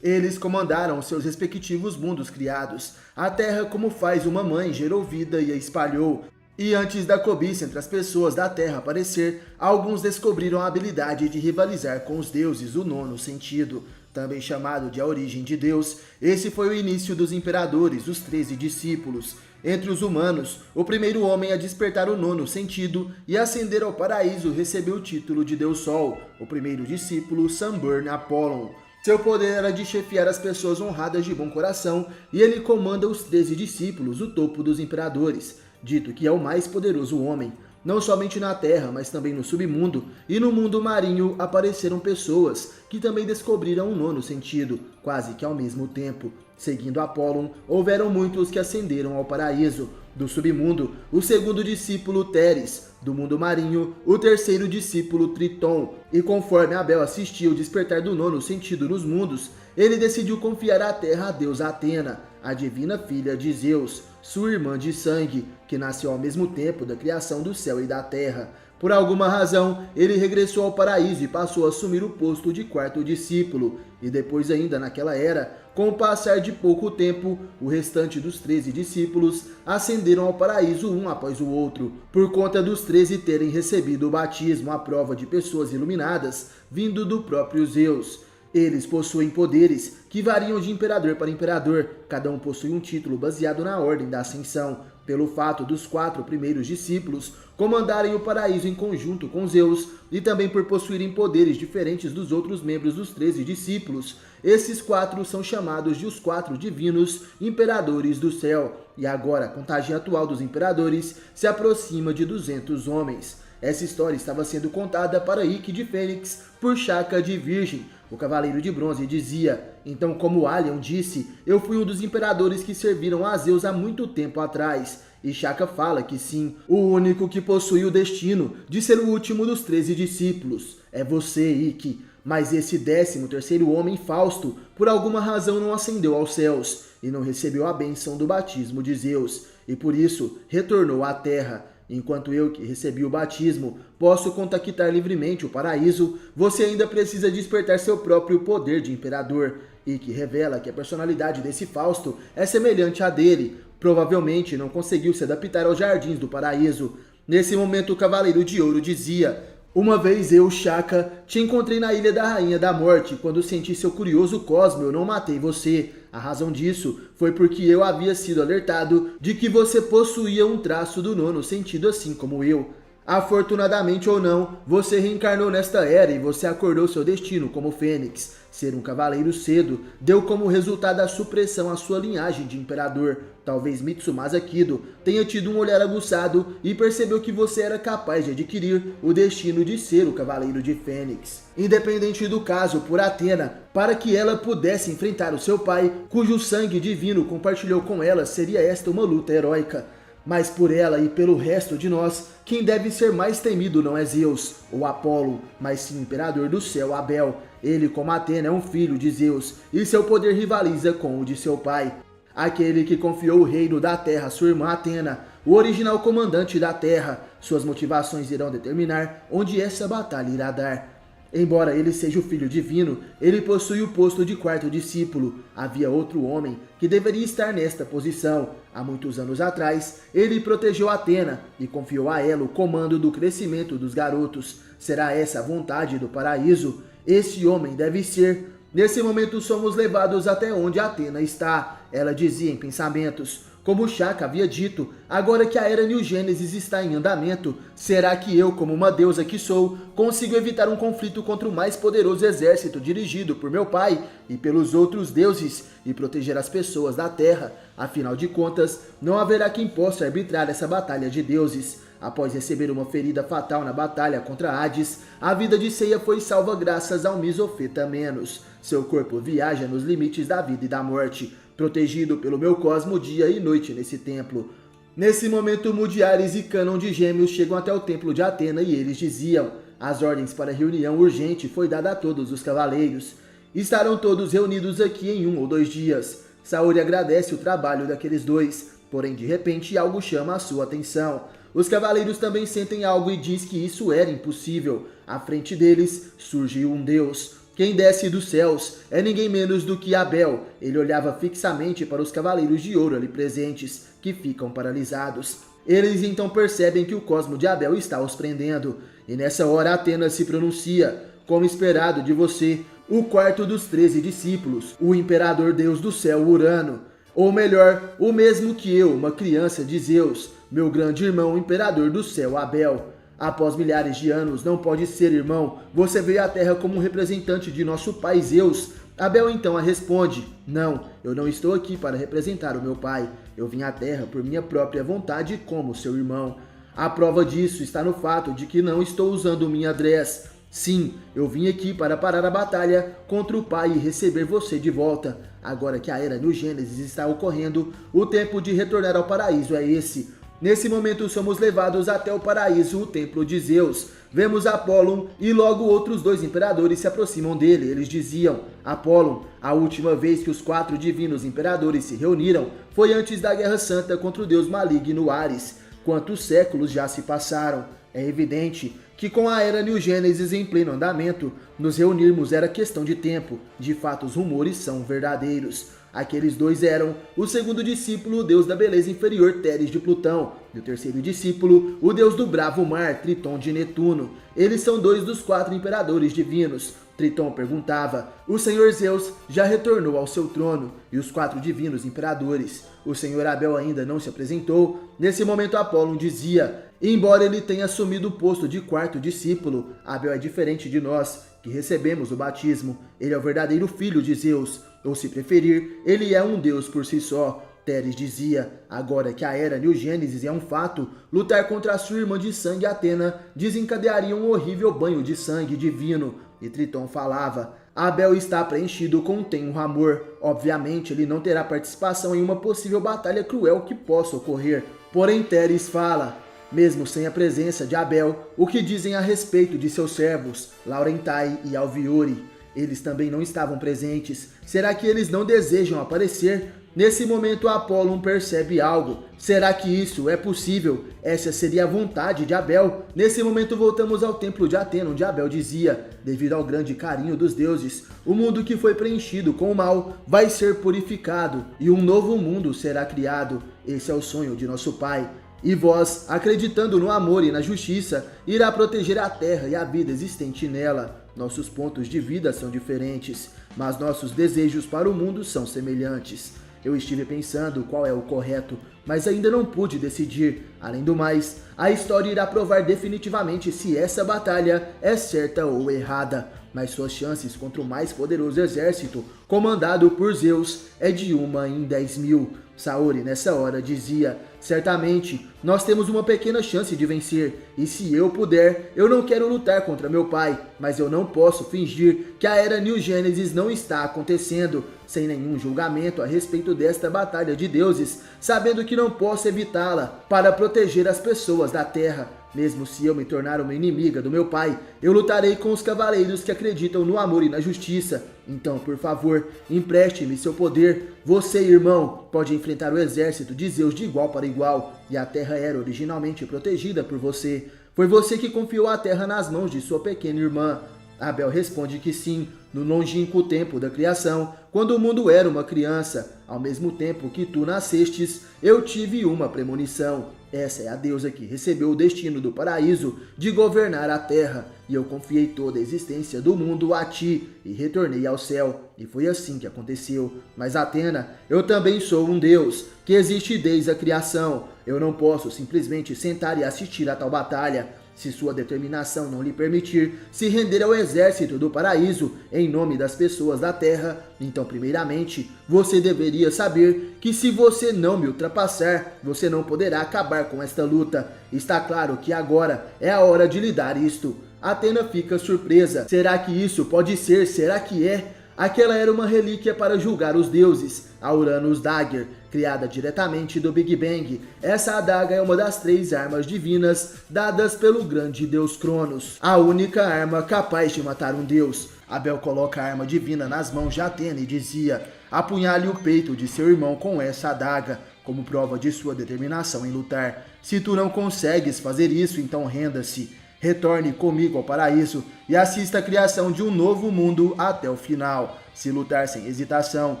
Eles comandaram seus respectivos mundos criados. A terra, como faz uma mãe, gerou vida e a espalhou. E antes da cobiça entre as pessoas da terra aparecer, alguns descobriram a habilidade de rivalizar com os deuses, o nono sentido, também chamado de a origem de Deus. Esse foi o início dos imperadores, os 13 discípulos. Entre os humanos, o primeiro homem a despertar o nono sentido e ascender ao paraíso recebeu o título de Deus Sol, o primeiro discípulo, Sunburn Apollon. Seu poder era de chefiar as pessoas honradas de bom coração, e ele comanda os 13 discípulos, o topo dos imperadores, dito que é o mais poderoso homem. Não somente na Terra, mas também no submundo e no mundo marinho apareceram pessoas que também descobriram o nono sentido, quase que ao mesmo tempo. Seguindo Apollon, houveram muitos que ascenderam ao paraíso. Do submundo, o segundo discípulo Teres, do mundo marinho, o terceiro discípulo Triton. E conforme Abel assistia ao despertar do nono sentido nos mundos, ele decidiu confiar a terra à deusa Atena, a divina filha de Zeus, sua irmã de sangue, que nasceu ao mesmo tempo da criação do céu e da terra. Por alguma razão, ele regressou ao paraíso e passou a assumir o posto de quarto discípulo. E depois ainda naquela era, com o passar de pouco tempo, o restante dos 13 discípulos ascenderam ao paraíso um após o outro, por conta dos 13 terem recebido o batismo, a prova de pessoas iluminadas, vindo do próprio Zeus. Eles possuem poderes que variam de imperador para imperador, cada um possui um título baseado na ordem da ascensão. Pelo fato dos 4 primeiros discípulos comandarem o paraíso em conjunto com Zeus e também por possuírem poderes diferentes dos outros membros dos 13 discípulos, esses 4 são chamados de os 4 divinos imperadores do céu. E agora a contagem atual dos imperadores se aproxima de 200 homens. Essa história estava sendo contada para Ikki de Fênix por Shaka de Virgem. O Cavaleiro de Bronze dizia: então, como Alion disse, eu fui um dos imperadores que serviram a Zeus há muito tempo atrás. E Shaka fala que sim, o único que possui o destino de ser o último dos 13 discípulos. É você, Ikki. Mas esse 13º homem, Fausto, por alguma razão não ascendeu aos céus e não recebeu a bênção do batismo de Zeus, e por isso retornou à terra. Enquanto eu, que recebi o batismo, posso contactar livremente o paraíso, você ainda precisa despertar seu próprio poder de imperador. E que revela que a personalidade desse Fausto é semelhante à dele. Provavelmente não conseguiu se adaptar aos jardins do paraíso. Nesse momento o Cavaleiro de Ouro dizia: uma vez eu, Shaka, te encontrei na Ilha da Rainha da Morte. Quando senti seu curioso cosmo, eu não matei você. A razão disso foi porque eu havia sido alertado de que você possuía um traço do nono sentido assim como eu. Afortunadamente ou não, você reencarnou nesta era e você acordou seu destino como Fênix. Ser um cavaleiro cedo deu como resultado a supressão à sua linhagem de imperador. Talvez Mitsumasa Kido tenha tido um olhar aguçado e percebeu que você era capaz de adquirir o destino de ser o Cavaleiro de Fênix. Independente do caso, por Atena, para que ela pudesse enfrentar o seu pai, cujo sangue divino compartilhou com ela, seria esta uma luta heróica. Mas por ela e pelo resto de nós, quem deve ser mais temido não é Zeus ou Apolo, mas sim o imperador do céu, Abel. Ele, como Atena, é um filho de Zeus, e seu poder rivaliza com o de seu pai. Aquele que confiou o reino da terra à sua irmã Atena, o original comandante da terra. Suas motivações irão determinar onde essa batalha irá dar. Embora ele seja o filho divino, ele possui o posto de quarto discípulo. Havia outro homem que deveria estar nesta posição. Há muitos anos atrás, ele protegeu Atena e confiou a ela o comando do crescimento dos garotos. Será essa a vontade do paraíso? Esse homem deve ser. Nesse momento somos levados até onde Atena está. Ela dizia em pensamentos. Como Shaka havia dito, agora que a era New Gênesis está em andamento, será que eu, como uma deusa que sou, consigo evitar um conflito contra o mais poderoso exército dirigido por meu pai e pelos outros deuses e proteger as pessoas da terra? Afinal de contas, não haverá quem possa arbitrar essa batalha de deuses. Após receber uma ferida fatal na batalha contra Hades, a vida de Seiya foi salva graças ao Misophetamenos. Seu corpo viaja nos limites da vida e da morte, protegido pelo meu cosmo dia e noite nesse templo. Nesse momento, Mudiares e Cânon de Gêmeos chegam até o templo de Atena e eles diziam: as ordens para a reunião urgente foi dada a todos os cavaleiros. Estarão todos reunidos aqui em 1 ou 2 dias. Saori agradece o trabalho daqueles dois, porém de repente algo chama a sua atenção. Os cavaleiros também sentem algo e diz que isso era impossível. À frente deles surge um deus. Quem desce dos céus é ninguém menos do que Abel. Ele olhava fixamente para os cavaleiros de ouro ali presentes, que ficam paralisados. Eles então percebem que o cosmo de Abel está os prendendo. E nessa hora Atena se pronuncia: como esperado de você, o quarto dos 13 discípulos, o imperador deus do céu Urano. Ou melhor, o mesmo que eu, uma criança de Zeus, meu grande irmão, o imperador do céu Abel. Após milhares de anos, não pode ser, irmão. Você veio à Terra como um representante de nosso pai Zeus. Abel então a responde: não, eu não estou aqui para representar o meu pai. Eu vim à Terra por minha própria vontade como seu irmão. A prova disso está no fato de que não estou usando minha dress. Sim, eu vim aqui para parar a batalha contra o pai e receber você de volta. Agora que a Era New Gênesis está ocorrendo, o tempo de retornar ao paraíso é esse. Nesse momento somos levados até o paraíso, o templo de Zeus. Vemos Apólon e logo outros 2 imperadores se aproximam dele. Eles diziam: Apólon, a última vez que os 4 divinos imperadores se reuniram foi antes da Guerra Santa contra o deus maligno Ares. Quantos séculos já se passaram? É evidente que com a Era New Gênesis em pleno andamento, nos reunirmos era questão de tempo. De fato, os rumores são verdadeiros. Aqueles 2 eram o segundo discípulo, o deus da beleza inferior, Teres de Plutão, e o terceiro discípulo, o deus do bravo mar, Triton de Netuno. Eles são 2 dos 4 imperadores divinos. Triton perguntava: o senhor Zeus já retornou ao seu trono? E os 4 divinos imperadores: o senhor Abel ainda não se apresentou? Nesse momento Apólon dizia: embora ele tenha assumido o posto de 4º discípulo, Abel é diferente de nós, que recebemos o batismo. Ele é o verdadeiro filho de Zeus, ou se preferir, ele é um deus por si só. Teres dizia: agora que a Era New Gênesis é um fato, lutar contra a sua irmã de sangue Atena desencadearia um horrível banho de sangue divino. E Triton falava: Abel está preenchido com um tenro amor. Obviamente ele não terá participação em uma possível batalha cruel que possa ocorrer. Porém Teres fala: mesmo sem a presença de Abel, o que dizem a respeito de seus servos, Laurentai e Alviore? Eles também não estavam presentes. Será que eles não desejam aparecer? Nesse momento Apólon percebe algo. Será que isso é possível? Essa seria a vontade de Abel? Nesse momento voltamos ao templo de Atena, onde Abel dizia: devido ao grande carinho dos deuses, o mundo que foi preenchido com o mal vai ser purificado e um novo mundo será criado. Esse é o sonho de nosso pai. E vós, acreditando no amor e na justiça, irá proteger a terra e a vida existente nela. Nossos pontos de vida são diferentes, mas nossos desejos para o mundo são semelhantes. Eu estive pensando qual é o correto, mas ainda não pude decidir. Além do mais, a história irá provar definitivamente se essa batalha é certa ou errada. Mas suas chances contra o mais poderoso exército, comandado por Zeus, é de 1 em 10.000. Saori nessa hora dizia: certamente, nós temos uma pequena chance de vencer, e se eu puder, eu não quero lutar contra meu pai, mas eu não posso fingir que a Era New Gênesis não está acontecendo, sem nenhum julgamento a respeito desta batalha de deuses, sabendo que não posso evitá-la para proteger as pessoas da Terra. Mesmo se eu me tornar uma inimiga do meu pai, eu lutarei com os cavaleiros que acreditam no amor e na justiça. Então, por favor, empreste-me seu poder. Você, irmão, pode enfrentar o exército de Zeus de igual para igual, e a Terra era originalmente protegida por você. Foi você que confiou a Terra nas mãos de sua pequena irmã. Abel responde que sim, no longínquo tempo da criação, quando o mundo era uma criança, ao mesmo tempo que tu nascestes, eu tive uma premonição. Essa é a deusa que recebeu o destino do paraíso de governar a terra, e eu confiei toda a existência do mundo a ti, e retornei ao céu, e foi assim que aconteceu. Mas Atena, eu também sou um deus, que existe desde a criação. Eu não posso simplesmente sentar e assistir a tal batalha. Se sua determinação não lhe permitir se render ao exército do paraíso em nome das pessoas da terra, então primeiramente você deveria saber que se você não me ultrapassar, você não poderá acabar com esta luta. Está claro que agora é a hora de lhe dar isto. Atena fica surpresa. Será que isso pode ser? Será que é? Aquela era uma relíquia para julgar os deuses, a Uranus Dagger, criada diretamente do Big Bang. Essa adaga é uma das 3 armas divinas dadas pelo grande deus Cronos, a única arma capaz de matar um deus. Abel coloca a arma divina nas mãos de Atena e dizia: apunhale o peito de seu irmão com essa adaga, como prova de sua determinação em lutar. Se tu não consegues fazer isso, então renda-se. Retorne comigo ao paraíso e assista a criação de um novo mundo até o final. Se lutar sem hesitação,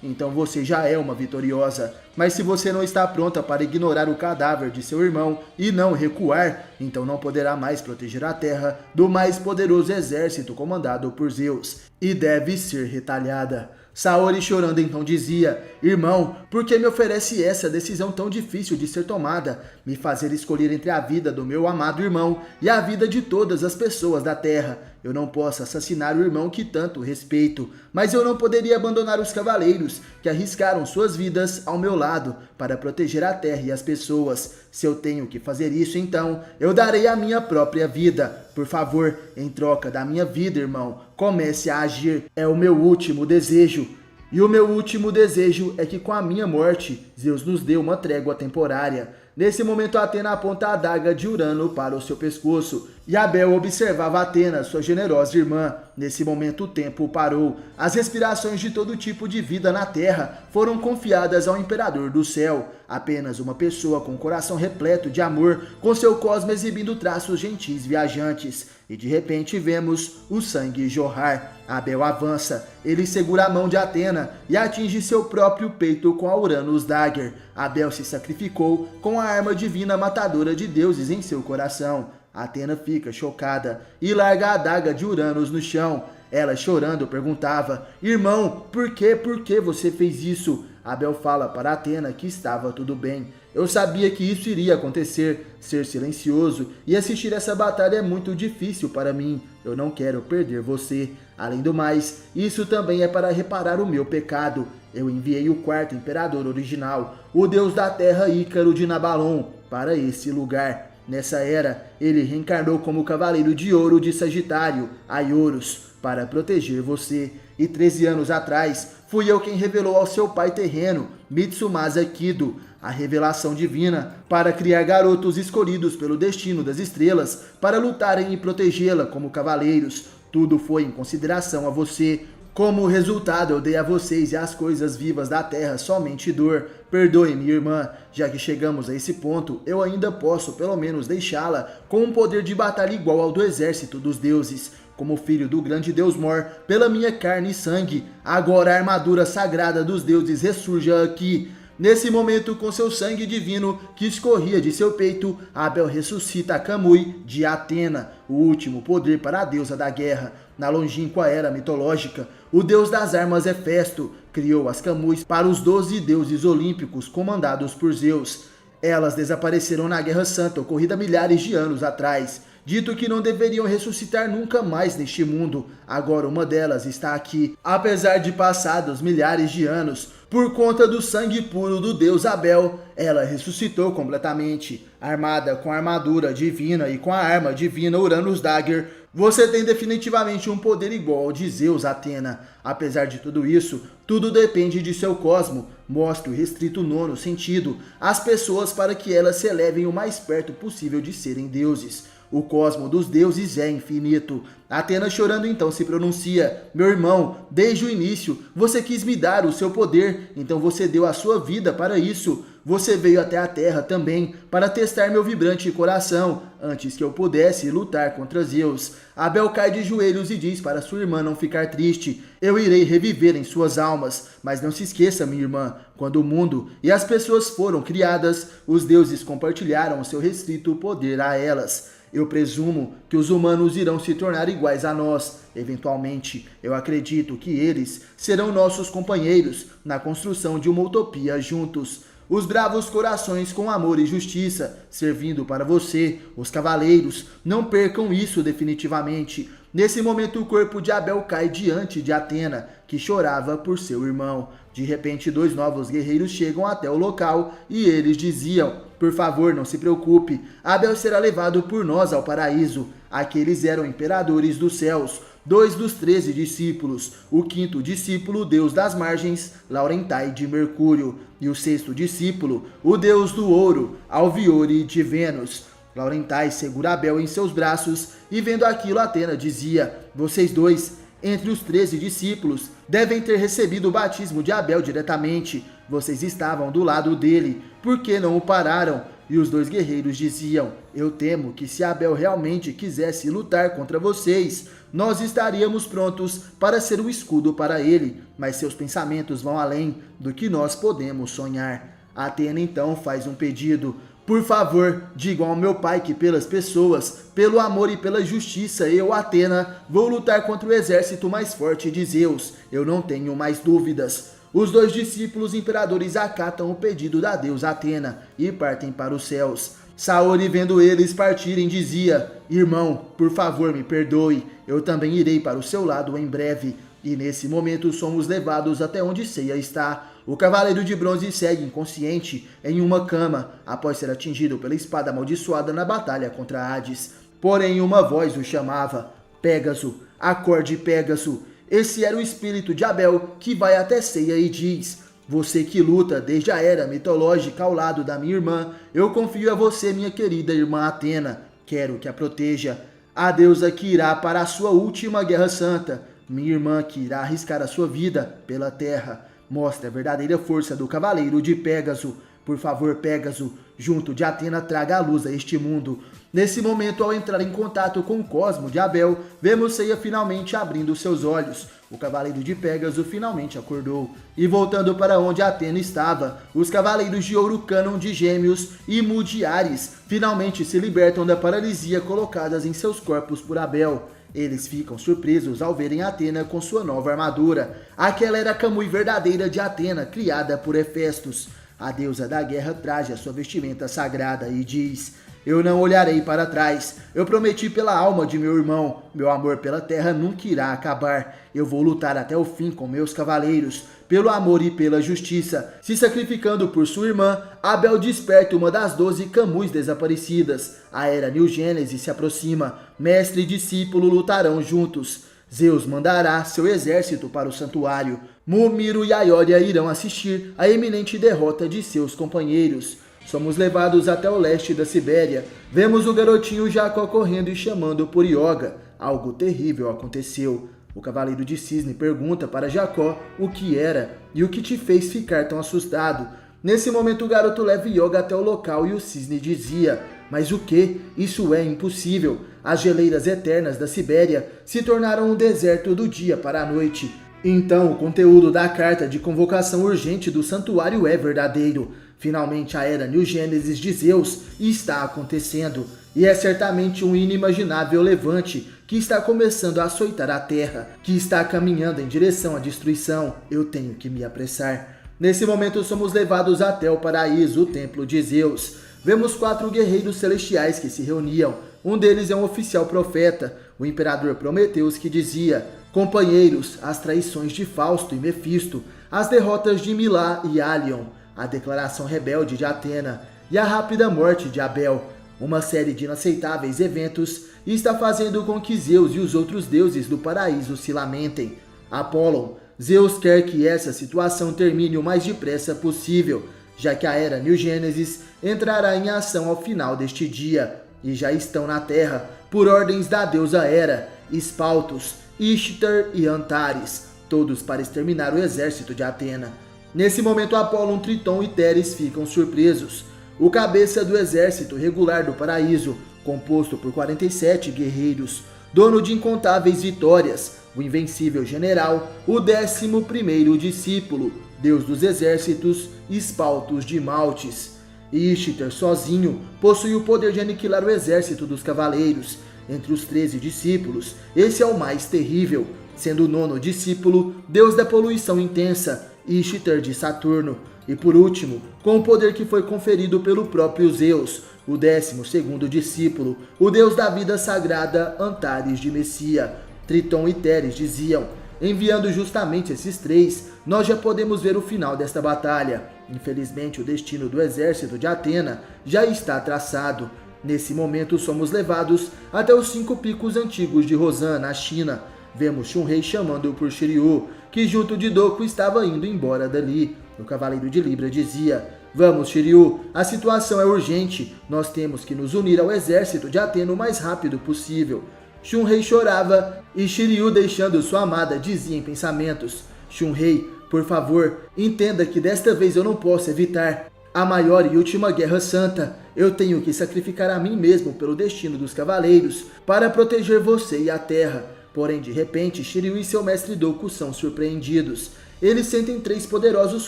então você já é uma vitoriosa. Mas se você não está pronta para ignorar o cadáver de seu irmão e não recuar, então não poderá mais proteger a terra do mais poderoso exército comandado por Zeus, e deve ser retalhada. Saori, chorando, então dizia: irmão, por que me oferece essa decisão tão difícil de ser tomada? Me fazer escolher entre a vida do meu amado irmão e a vida de todas as pessoas da terra. Eu não posso assassinar o irmão que tanto respeito, mas eu não poderia abandonar os cavaleiros que arriscaram suas vidas ao meu lado para proteger a terra e as pessoas. Se eu tenho que fazer isso, então eu darei a minha própria vida. Por favor, em troca da minha vida, irmão, comece a agir. É o meu último desejo. E o meu último desejo é que com a minha morte, Zeus nos dê uma trégua temporária. Nesse momento, Atena aponta a adaga de Urano para o seu pescoço, e Abel observava Atena, sua generosa irmã. Nesse momento, o tempo parou. As respirações de todo tipo de vida na Terra foram confiadas ao Imperador do Céu. Apenas uma pessoa com o coração repleto de amor, com seu cosmo exibindo traços gentis viajantes. E de repente vemos o sangue jorrar. Abel avança, ele segura a mão de Atena e atinge seu próprio peito com a Uranus Dagger. Abel se sacrificou com a arma divina matadora de deuses em seu coração. Atena fica chocada e larga a adaga de Uranus no chão. Ela, chorando, perguntava: irmão, por que você fez isso? Abel fala para Atena que estava tudo bem. Eu sabia que isso iria acontecer. Ser silencioso e assistir essa batalha é muito difícil para mim. Eu não quero perder você. Além do mais, isso também é para reparar o meu pecado. Eu enviei o quarto imperador original, o deus da terra Ícaro de Nabalon, para esse lugar. Nessa era, ele reencarnou como cavaleiro de ouro de Sagitário, Aioros, para proteger você. E 13 anos atrás, fui eu quem revelou ao seu pai terreno, Mitsumasa Kido, a revelação divina para criar garotos escolhidos pelo destino das estrelas para lutarem e protegê-la como cavaleiros. Tudo foi em consideração a você. Como resultado, eu dei a vocês e às coisas vivas da terra somente dor. Perdoe-me, irmã, já que chegamos a esse ponto, eu ainda posso pelo menos deixá-la com um poder de batalha igual ao do exército dos deuses. Como filho do grande deus Mor, pela minha carne e sangue, agora a armadura sagrada dos deuses ressurja aqui. Nesse momento, com seu sangue divino que escorria de seu peito, Abel ressuscita a Kamui de Atena, o último poder para a deusa da guerra. Na longínqua era mitológica, o deus das armas Hefesto criou as Camuis para os 12 deuses olímpicos comandados por Zeus. Elas desapareceram na Guerra Santa, ocorrida milhares de anos atrás. Dito que não deveriam ressuscitar nunca mais neste mundo, agora uma delas está aqui. Apesar de passados milhares de anos, por conta do sangue puro do deus Abel, ela ressuscitou completamente. Armada com a armadura divina e com a arma divina Uranus Dagger, você tem definitivamente um poder igual ao de Zeus, Atena. Apesar de tudo isso, tudo depende de seu cosmo. Mostre o restrito nono sentido às pessoas para que elas se elevem o mais perto possível de serem deuses. O cosmo dos deuses é infinito. Atena, chorando, então se pronuncia: meu irmão, desde o início você quis me dar o seu poder, então você deu a sua vida para isso. Você veio até a terra também para testar meu vibrante coração, antes que eu pudesse lutar contra Zeus. Abel cai de joelhos e diz para sua irmã não ficar triste: eu irei reviver em suas almas, mas não se esqueça, minha irmã, quando o mundo e as pessoas foram criadas, os deuses compartilharam o seu restrito poder a elas. Eu presumo que os humanos irão se tornar iguais a nós. Eventualmente, eu acredito que eles serão nossos companheiros na construção de uma utopia juntos. Os bravos corações com amor e justiça, servindo para você, os cavaleiros, não percam isso definitivamente. Nesse momento, o corpo de Abel cai diante de Atena, que chorava por seu irmão. De repente, 2 novos guerreiros chegam até o local e eles diziam: por favor, não se preocupe, Abel será levado por nós ao paraíso. Aqueles eram imperadores dos céus, 2 dos 13 discípulos, o 5º discípulo, o deus das margens, Laurentai de Mercúrio, e o 6º discípulo, o deus do ouro, Alviore de Vênus. Laurentai segura Abel em seus braços e, vendo aquilo, Atena dizia: vocês dois, entre os 13 discípulos, devem ter recebido o batismo de Abel diretamente. Vocês estavam do lado dele, por que não o pararam? E os dois guerreiros diziam: eu temo que se Abel realmente quisesse lutar contra vocês, nós estaríamos prontos para ser um escudo para ele, mas seus pensamentos vão além do que nós podemos sonhar. Atena então faz um pedido: por favor, digam ao meu pai que pelas pessoas, pelo amor e pela justiça, eu, Atena, vou lutar contra o exército mais forte de Zeus. Eu não tenho mais dúvidas. Os dois discípulos imperadores acatam o pedido da deusa Atena e partem para os céus. Saori, vendo eles partirem, dizia: irmão, por favor me perdoe, eu também irei para o seu lado em breve. E nesse momento somos levados até onde Ceia está. O cavaleiro de bronze segue inconsciente em uma cama, após ser atingido pela espada amaldiçoada na batalha contra Hades. Porém uma voz o chamava: Pégaso, acorde, Pégaso. Esse era o espírito de Abel que vai até Ceia e diz: você que luta desde a era mitológica ao lado da minha irmã, eu confio a você, minha querida irmã Atena. Quero que a proteja. A deusa que irá para a sua última guerra santa, minha irmã que irá arriscar a sua vida pela terra. Mostra a verdadeira força do cavaleiro de Pégaso. Por favor, Pégaso, junto de Atena, traga a luz a este mundo. Nesse momento, ao entrar em contato com o cosmo de Abel, vemos Ceia finalmente abrindo seus olhos. O cavaleiro de Pégaso finalmente acordou. E voltando para onde Atena estava, os cavaleiros de ouro Cânon de Gêmeos e Mu de Ares finalmente se libertam da paralisia colocadas em seus corpos por Abel. Eles ficam surpresos ao verem Atena com sua nova armadura. Aquela era a Kamui verdadeira de Atena, criada por Hefestos. A deusa da guerra traje a sua vestimenta sagrada e diz: eu não olharei para trás. Eu prometi pela alma de meu irmão. Meu amor pela terra nunca irá acabar. Eu vou lutar até o fim com meus cavaleiros, pelo amor e pela justiça. Se sacrificando por sua irmã, Abel desperta uma das 12 Camus desaparecidas. A era New Gênesis se aproxima. Mestre e discípulo lutarão juntos. Zeus mandará seu exército para o santuário. Mu, Miro e Aioria irão assistir à eminente derrota de seus companheiros. Somos levados até o leste da Sibéria. Vemos o garotinho Jacó correndo e chamando por Ioga. Algo terrível aconteceu. O cavaleiro de cisne pergunta para Jacó o que era e o que te fez ficar tão assustado. Nesse momento o garoto leva Ioga até o local e o cisne dizia: mas o que? Isso é impossível. As geleiras eternas da Sibéria se tornaram um deserto do dia para a noite. Então o conteúdo da carta de convocação urgente do santuário é verdadeiro. Finalmente a era New Gênesis de Zeus está acontecendo, e é certamente um inimaginável levante que está começando a açoitar a terra, que está caminhando em direção à destruição. Eu tenho que me apressar. Nesse momento somos levados até o paraíso, o templo de Zeus. Vemos 4 guerreiros celestiais que se reuniam. Um deles é um oficial profeta, o imperador Prometeus, que dizia: companheiros, as traições de Fausto e Mefisto, as derrotas de Milá e Halion, a declaração rebelde de Atena e a rápida morte de Abel, uma série de inaceitáveis eventos está fazendo com que Zeus e os outros deuses do paraíso se lamentem. Apollo, Zeus quer que essa situação termine o mais depressa possível, já que a era New Gênesis entrará em ação ao final deste dia, e já estão na Terra, por ordens da deusa Hera, Espaltos, Ishtar e Antares, todos para exterminar o exército de Atena. Nesse momento Apolo, Triton e Teres ficam surpresos. O cabeça do exército regular do paraíso, composto por 47 guerreiros, dono de incontáveis vitórias, o invencível general, o 11º discípulo, deus dos exércitos, Espaltos de Maltes. Ishtar, sozinho, possui o poder de aniquilar o exército dos cavaleiros. Entre os 13 discípulos, esse é o mais terrível, sendo o 9º discípulo, deus da poluição intensa, Ishtar de Saturno. E por último, com o poder que foi conferido pelo próprio Zeus, o 12º discípulo, o deus da vida sagrada, Antares de Messia. Triton e Teres diziam: enviando justamente esses 3, nós já podemos ver o final desta batalha. Infelizmente, o destino do exército de Atena já está traçado. Nesse momento, somos levados até os 5 picos antigos de Rosan, na China. Vemos Shunrei chamando por Shiryu, que junto de Doku estava indo embora dali. O cavaleiro de Libra dizia: vamos, Shiryu, a situação é urgente. Nós temos que nos unir ao exército de Atena o mais rápido possível. Shunrei chorava e Shiryu, deixando sua amada, dizia em pensamentos: Shunrei, por favor, entenda que desta vez eu não posso evitar. a maior e última Guerra Santa. Eu tenho que sacrificar a mim mesmo pelo destino dos cavaleiros, para proteger você e a Terra. Porém, de repente, Shiryu e seu mestre Doku são surpreendidos. Eles sentem 3 poderosos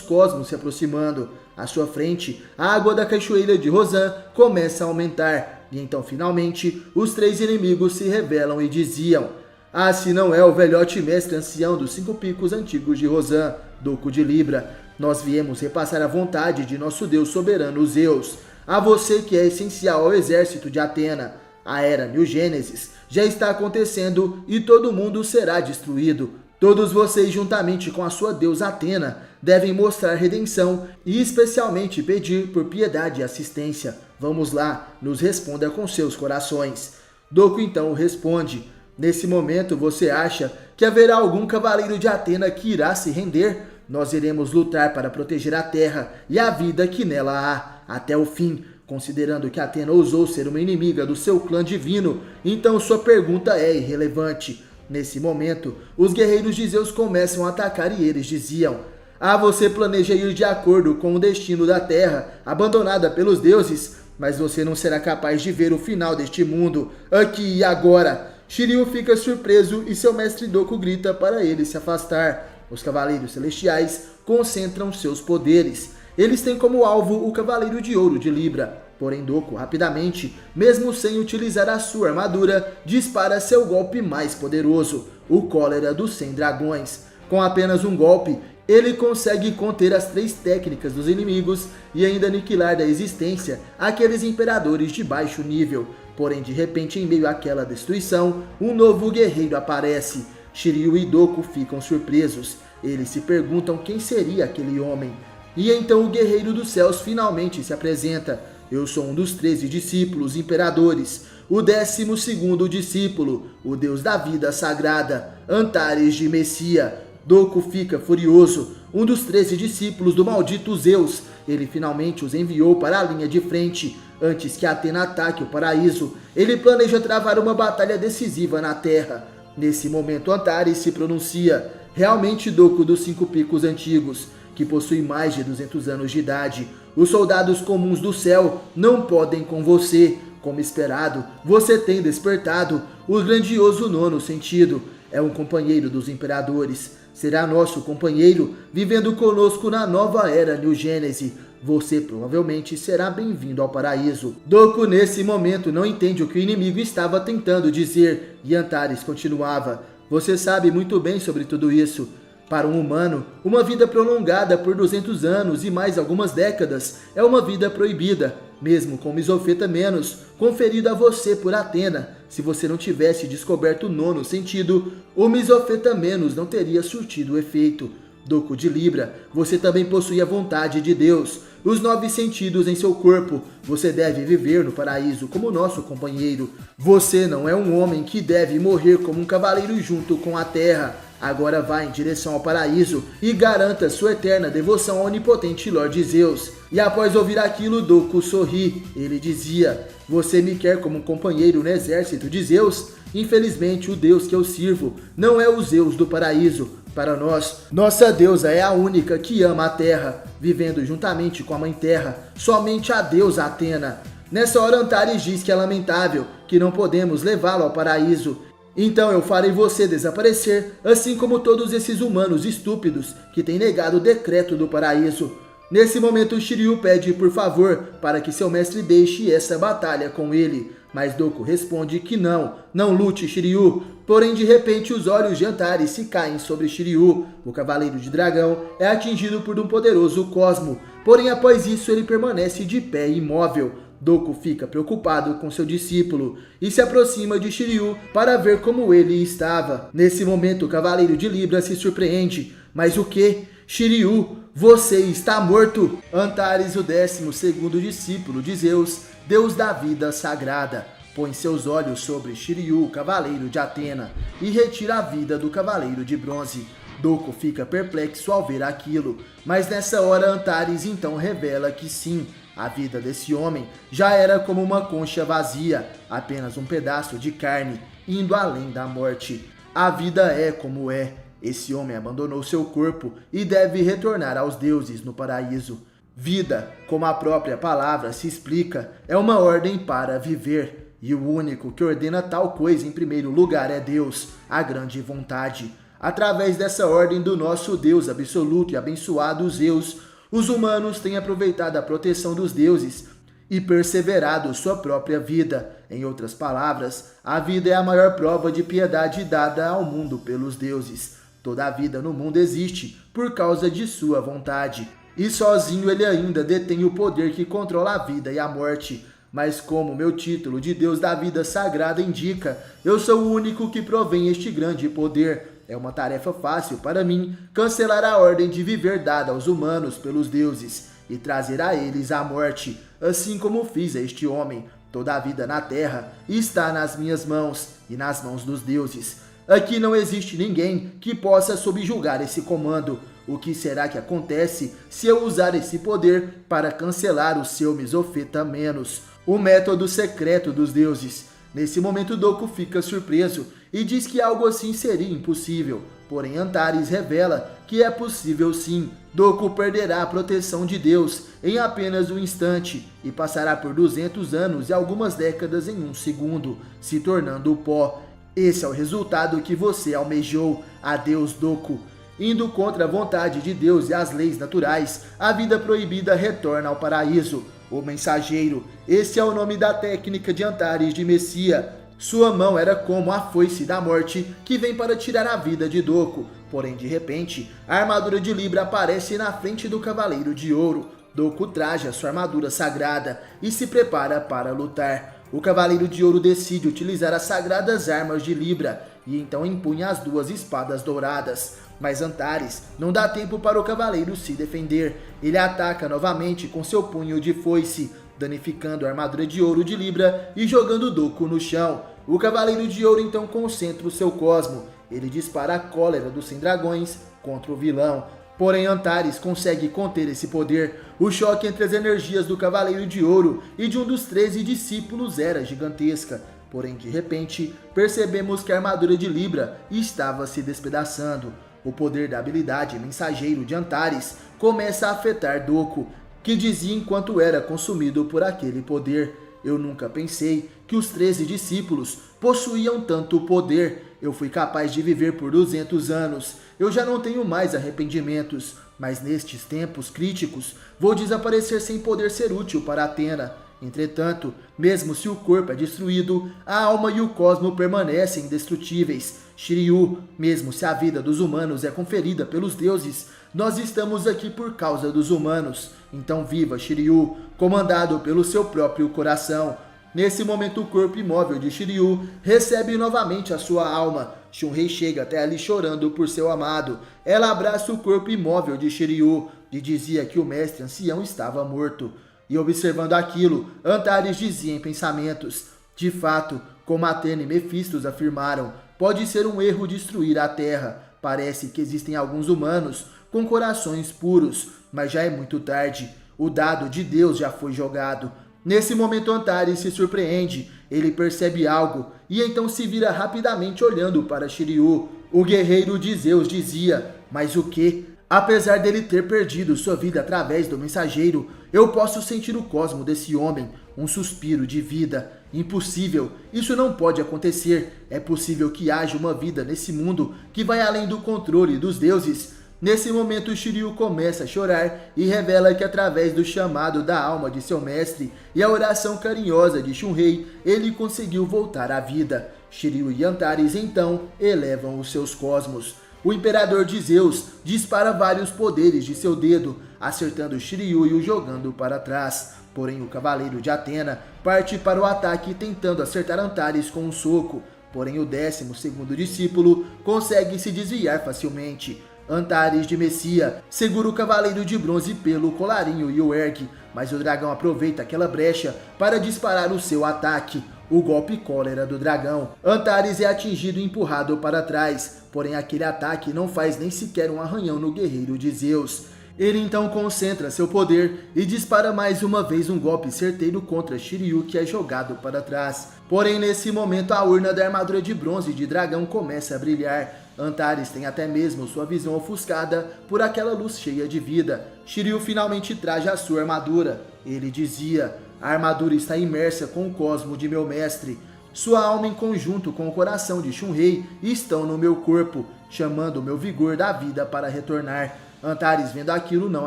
cosmos se aproximando. À sua frente, a água da cachoeira de Rosan começa a aumentar. E então, finalmente, os 3 inimigos se revelam e diziam: "Ah, se não é o velhote mestre ancião dos 5 picos antigos de Rosan, Doku de Libra. Nós viemos repassar a vontade de nosso Deus soberano Zeus. A você que é essencial ao exército de Atena. A Era New Gênesis já está acontecendo e todo mundo será destruído. Todos vocês, juntamente com a sua deusa Atena, devem mostrar redenção e especialmente pedir por piedade e assistência. Vamos lá, nos responda com seus corações." Doku então responde: "Nesse momento você acha que haverá algum cavaleiro de Atena que irá se render? Nós iremos lutar para proteger a Terra e a vida que nela há, até o fim. Considerando que Atena ousou ser uma inimiga do seu clã divino, então sua pergunta é irrelevante." Nesse momento, os guerreiros de Zeus começam a atacar e eles diziam: "Ah, você planeja ir de acordo com o destino da Terra, abandonada pelos deuses, mas você não será capaz de ver o final deste mundo, aqui e agora." Shiryu fica surpreso e seu mestre Doku grita para ele se afastar. Os cavaleiros celestiais concentram seus poderes. Eles têm como alvo o Cavaleiro de Ouro de Libra. Porém, Doku, rapidamente, mesmo sem utilizar a sua armadura, dispara seu golpe mais poderoso, o Cólera dos 100 Dragões. Com apenas um golpe, ele consegue conter as 3 técnicas dos inimigos e ainda aniquilar da existência aqueles imperadores de baixo nível. Porém, de repente, em meio àquela destruição, um novo guerreiro aparece. Shiryu e Doku ficam surpresos. Eles se perguntam quem seria aquele homem. E então o Guerreiro dos Céus finalmente se apresenta. "Eu sou um dos 13 discípulos imperadores, o 12º discípulo, o Deus da vida sagrada, Antares de Messia." Doku fica furioso. Um dos 13 discípulos do maldito Zeus. Ele finalmente os enviou para a linha de frente. Antes que Atena ataque o paraíso, ele planeja travar uma batalha decisiva na Terra. Nesse momento, Antares se pronuncia: "Realmente, Doku dos 5 picos antigos, que possui mais de 200 anos de idade, os soldados comuns do céu não podem com você. Como esperado, você tem despertado o grandioso 9º sentido. É um companheiro dos imperadores. Será nosso companheiro, vivendo conosco na nova era New Gênesis. Você provavelmente será bem-vindo ao paraíso." Doku, nesse momento, não entende o que o inimigo estava tentando dizer, e Antares continuava: "Você sabe muito bem sobre tudo isso. Para um humano, uma vida prolongada por 200 anos e mais algumas décadas é uma vida proibida, mesmo com Misofeta-menos, conferido a você por Atena. Se você não tivesse descoberto o 9º sentido, o Misofeta-menos não teria surtido efeito. Doku de Libra, você também possui a vontade de Deus, os 9 sentidos em seu corpo. Você deve viver no paraíso como nosso companheiro. Você não é um homem que deve morrer como um cavaleiro junto com a Terra. Agora vá em direção ao paraíso e garanta sua eterna devoção ao onipotente Lorde Zeus." E após ouvir aquilo, Doku sorri. Ele dizia: "Você me quer como um companheiro no exército de Zeus? Infelizmente, o Deus que eu sirvo não é o Zeus do paraíso. Para nós, nossa deusa é a única que ama a Terra, vivendo juntamente com a Mãe Terra, somente a deusa Atena." Nessa hora, Antares diz que é lamentável, que não podemos levá-lo ao paraíso. "Então eu farei você desaparecer, assim como todos esses humanos estúpidos que têm negado o decreto do paraíso." Nesse momento, Shiryu pede por favor para que seu mestre deixe essa batalha com ele. Mas Doku responde que não lute, Shiryu. Porém, de repente, os olhos de Antares se caem sobre Shiryu. O Cavaleiro de Dragão é atingido por um poderoso cosmo. Porém, após isso, ele permanece de pé imóvel. Doku fica preocupado com seu discípulo e se aproxima de Shiryu para ver como ele estava. Nesse momento, o Cavaleiro de Libra se surpreende. "Mas o que? Shiryu, você está morto!" Antares, o 12º discípulo de Zeus, Deus da vida sagrada, põe seus olhos sobre Shiryu, Cavaleiro de Atena, e retira a vida do Cavaleiro de Bronze. Doku fica perplexo ao ver aquilo, mas nessa hora Antares então revela que sim, a vida desse homem já era como uma concha vazia, apenas um pedaço de carne, indo além da morte. A vida é como é. Esse homem abandonou seu corpo e deve retornar aos deuses no paraíso. Vida, como a própria palavra se explica, é uma ordem para viver, e o único que ordena tal coisa em primeiro lugar é Deus, a grande vontade. Através dessa ordem do nosso Deus absoluto e abençoado Zeus, os humanos têm aproveitado a proteção dos deuses e perseverado sua própria vida. Em outras palavras, a vida é a maior prova de piedade dada ao mundo pelos deuses. Toda a vida no mundo existe por causa de sua vontade. E sozinho ele ainda detém o poder que controla a vida e a morte. Mas como meu título de Deus da vida sagrada indica, eu sou o único que provém este grande poder. É uma tarefa fácil para mim cancelar a ordem de viver dada aos humanos pelos deuses e trazer a eles a morte, assim como fiz a este homem. Toda a vida na terra está nas minhas mãos e nas mãos dos deuses. Aqui não existe ninguém que possa subjugar esse comando. O que será que acontece se eu usar esse poder para cancelar o seu Mesofetamenos, o método secreto dos deuses? Nesse momento Doku fica surpreso e diz que algo assim seria impossível. Porém Antares revela que é possível sim. Doku perderá a proteção de Deus em apenas um instante e passará por 200 anos e algumas décadas em um segundo, se tornando pó. Esse é o resultado que você almejou. Adeus, Doku. Indo contra a vontade de Deus e as leis naturais, a vida proibida retorna ao paraíso. O mensageiro, esse é o nome da técnica de Antares de Messia. Sua mão era como a foice da morte que vem para tirar a vida de Doku. Porém, de repente, a armadura de Libra aparece na frente do Cavaleiro de Ouro. Doku traja sua armadura sagrada e se prepara para lutar. O Cavaleiro de Ouro decide utilizar as sagradas armas de Libra e então empunha as duas espadas douradas. Mas Antares não dá tempo para o cavaleiro se defender. Ele ataca novamente com seu punho de foice, danificando a armadura de ouro de Libra e jogando Doku no chão. O Cavaleiro de Ouro então concentra o seu cosmo. Ele dispara a cólera dos 100 dragões contra o vilão. Porém Antares consegue conter esse poder. O choque entre as energias do Cavaleiro de Ouro e de um dos 13 discípulos era gigantesca. Porém de repente percebemos que a armadura de Libra estava se despedaçando. O poder da habilidade mensageiro de Antares começa a afetar Doku, que dizia enquanto era consumido por aquele poder: eu nunca pensei que os 13 discípulos possuíam tanto poder. Eu fui capaz de viver por 200 anos. Eu já não tenho mais arrependimentos, mas nestes tempos críticos vou desaparecer sem poder ser útil para Atena. Entretanto, mesmo se o corpo é destruído, a alma e o cosmo permanecem indestrutíveis. Shiryu, mesmo se a vida dos humanos é conferida pelos deuses, nós estamos aqui por causa dos humanos. Então viva Shiryu, comandado pelo seu próprio coração. Nesse momento o corpo imóvel de Shiryu recebe novamente a sua alma. Shunrei chega até ali chorando por seu amado. Ela abraça o corpo imóvel de Shiryu e dizia que o mestre ancião estava morto. E observando aquilo, Antares dizia em pensamentos: de fato, como Atena e Mefistos afirmaram, pode ser um erro destruir a Terra. Parece que existem alguns humanos com corações puros, mas já é muito tarde. O dado de Deus já foi jogado. Nesse momento Antares se surpreende, ele percebe algo e então se vira rapidamente olhando para Shiryu. O guerreiro de Zeus dizia: mas o que? Apesar dele ter perdido sua vida através do mensageiro, eu posso sentir o cosmo desse homem, um suspiro de vida. Impossível, isso não pode acontecer. É possível que haja uma vida nesse mundo que vai além do controle dos deuses. Nesse momento Shiryu começa a chorar e revela que através do chamado da alma de seu mestre e a oração carinhosa de Shunrei, ele conseguiu voltar à vida. Shiryu e Antares então elevam os seus cosmos. O imperador de Zeus dispara vários poderes de seu dedo, acertando Shiryu e o jogando para trás. Porém o cavaleiro de Atena parte para o ataque tentando acertar Antares com um soco. Porém o 12º discípulo consegue se desviar facilmente. Antares de Messia segura o cavaleiro de bronze pelo colarinho e o ergue, mas o dragão aproveita aquela brecha para disparar o seu ataque, o golpe cólera do dragão. Antares é atingido e empurrado para trás, porém aquele ataque não faz nem sequer um arranhão no guerreiro de Zeus. Ele então concentra seu poder e dispara mais uma vez um golpe certeiro contra Shiryu, que é jogado para trás. Porém nesse momento a urna da armadura de bronze de dragão começa a brilhar Antares tem até mesmo sua visão ofuscada por aquela luz cheia de vida. Shiryu finalmente traja a sua armadura. Ele dizia: a armadura está imersa com o cosmo de meu mestre. Sua alma em conjunto com o coração de Shunrei estão no meu corpo, chamando o meu vigor da vida para retornar. Antares, vendo aquilo, não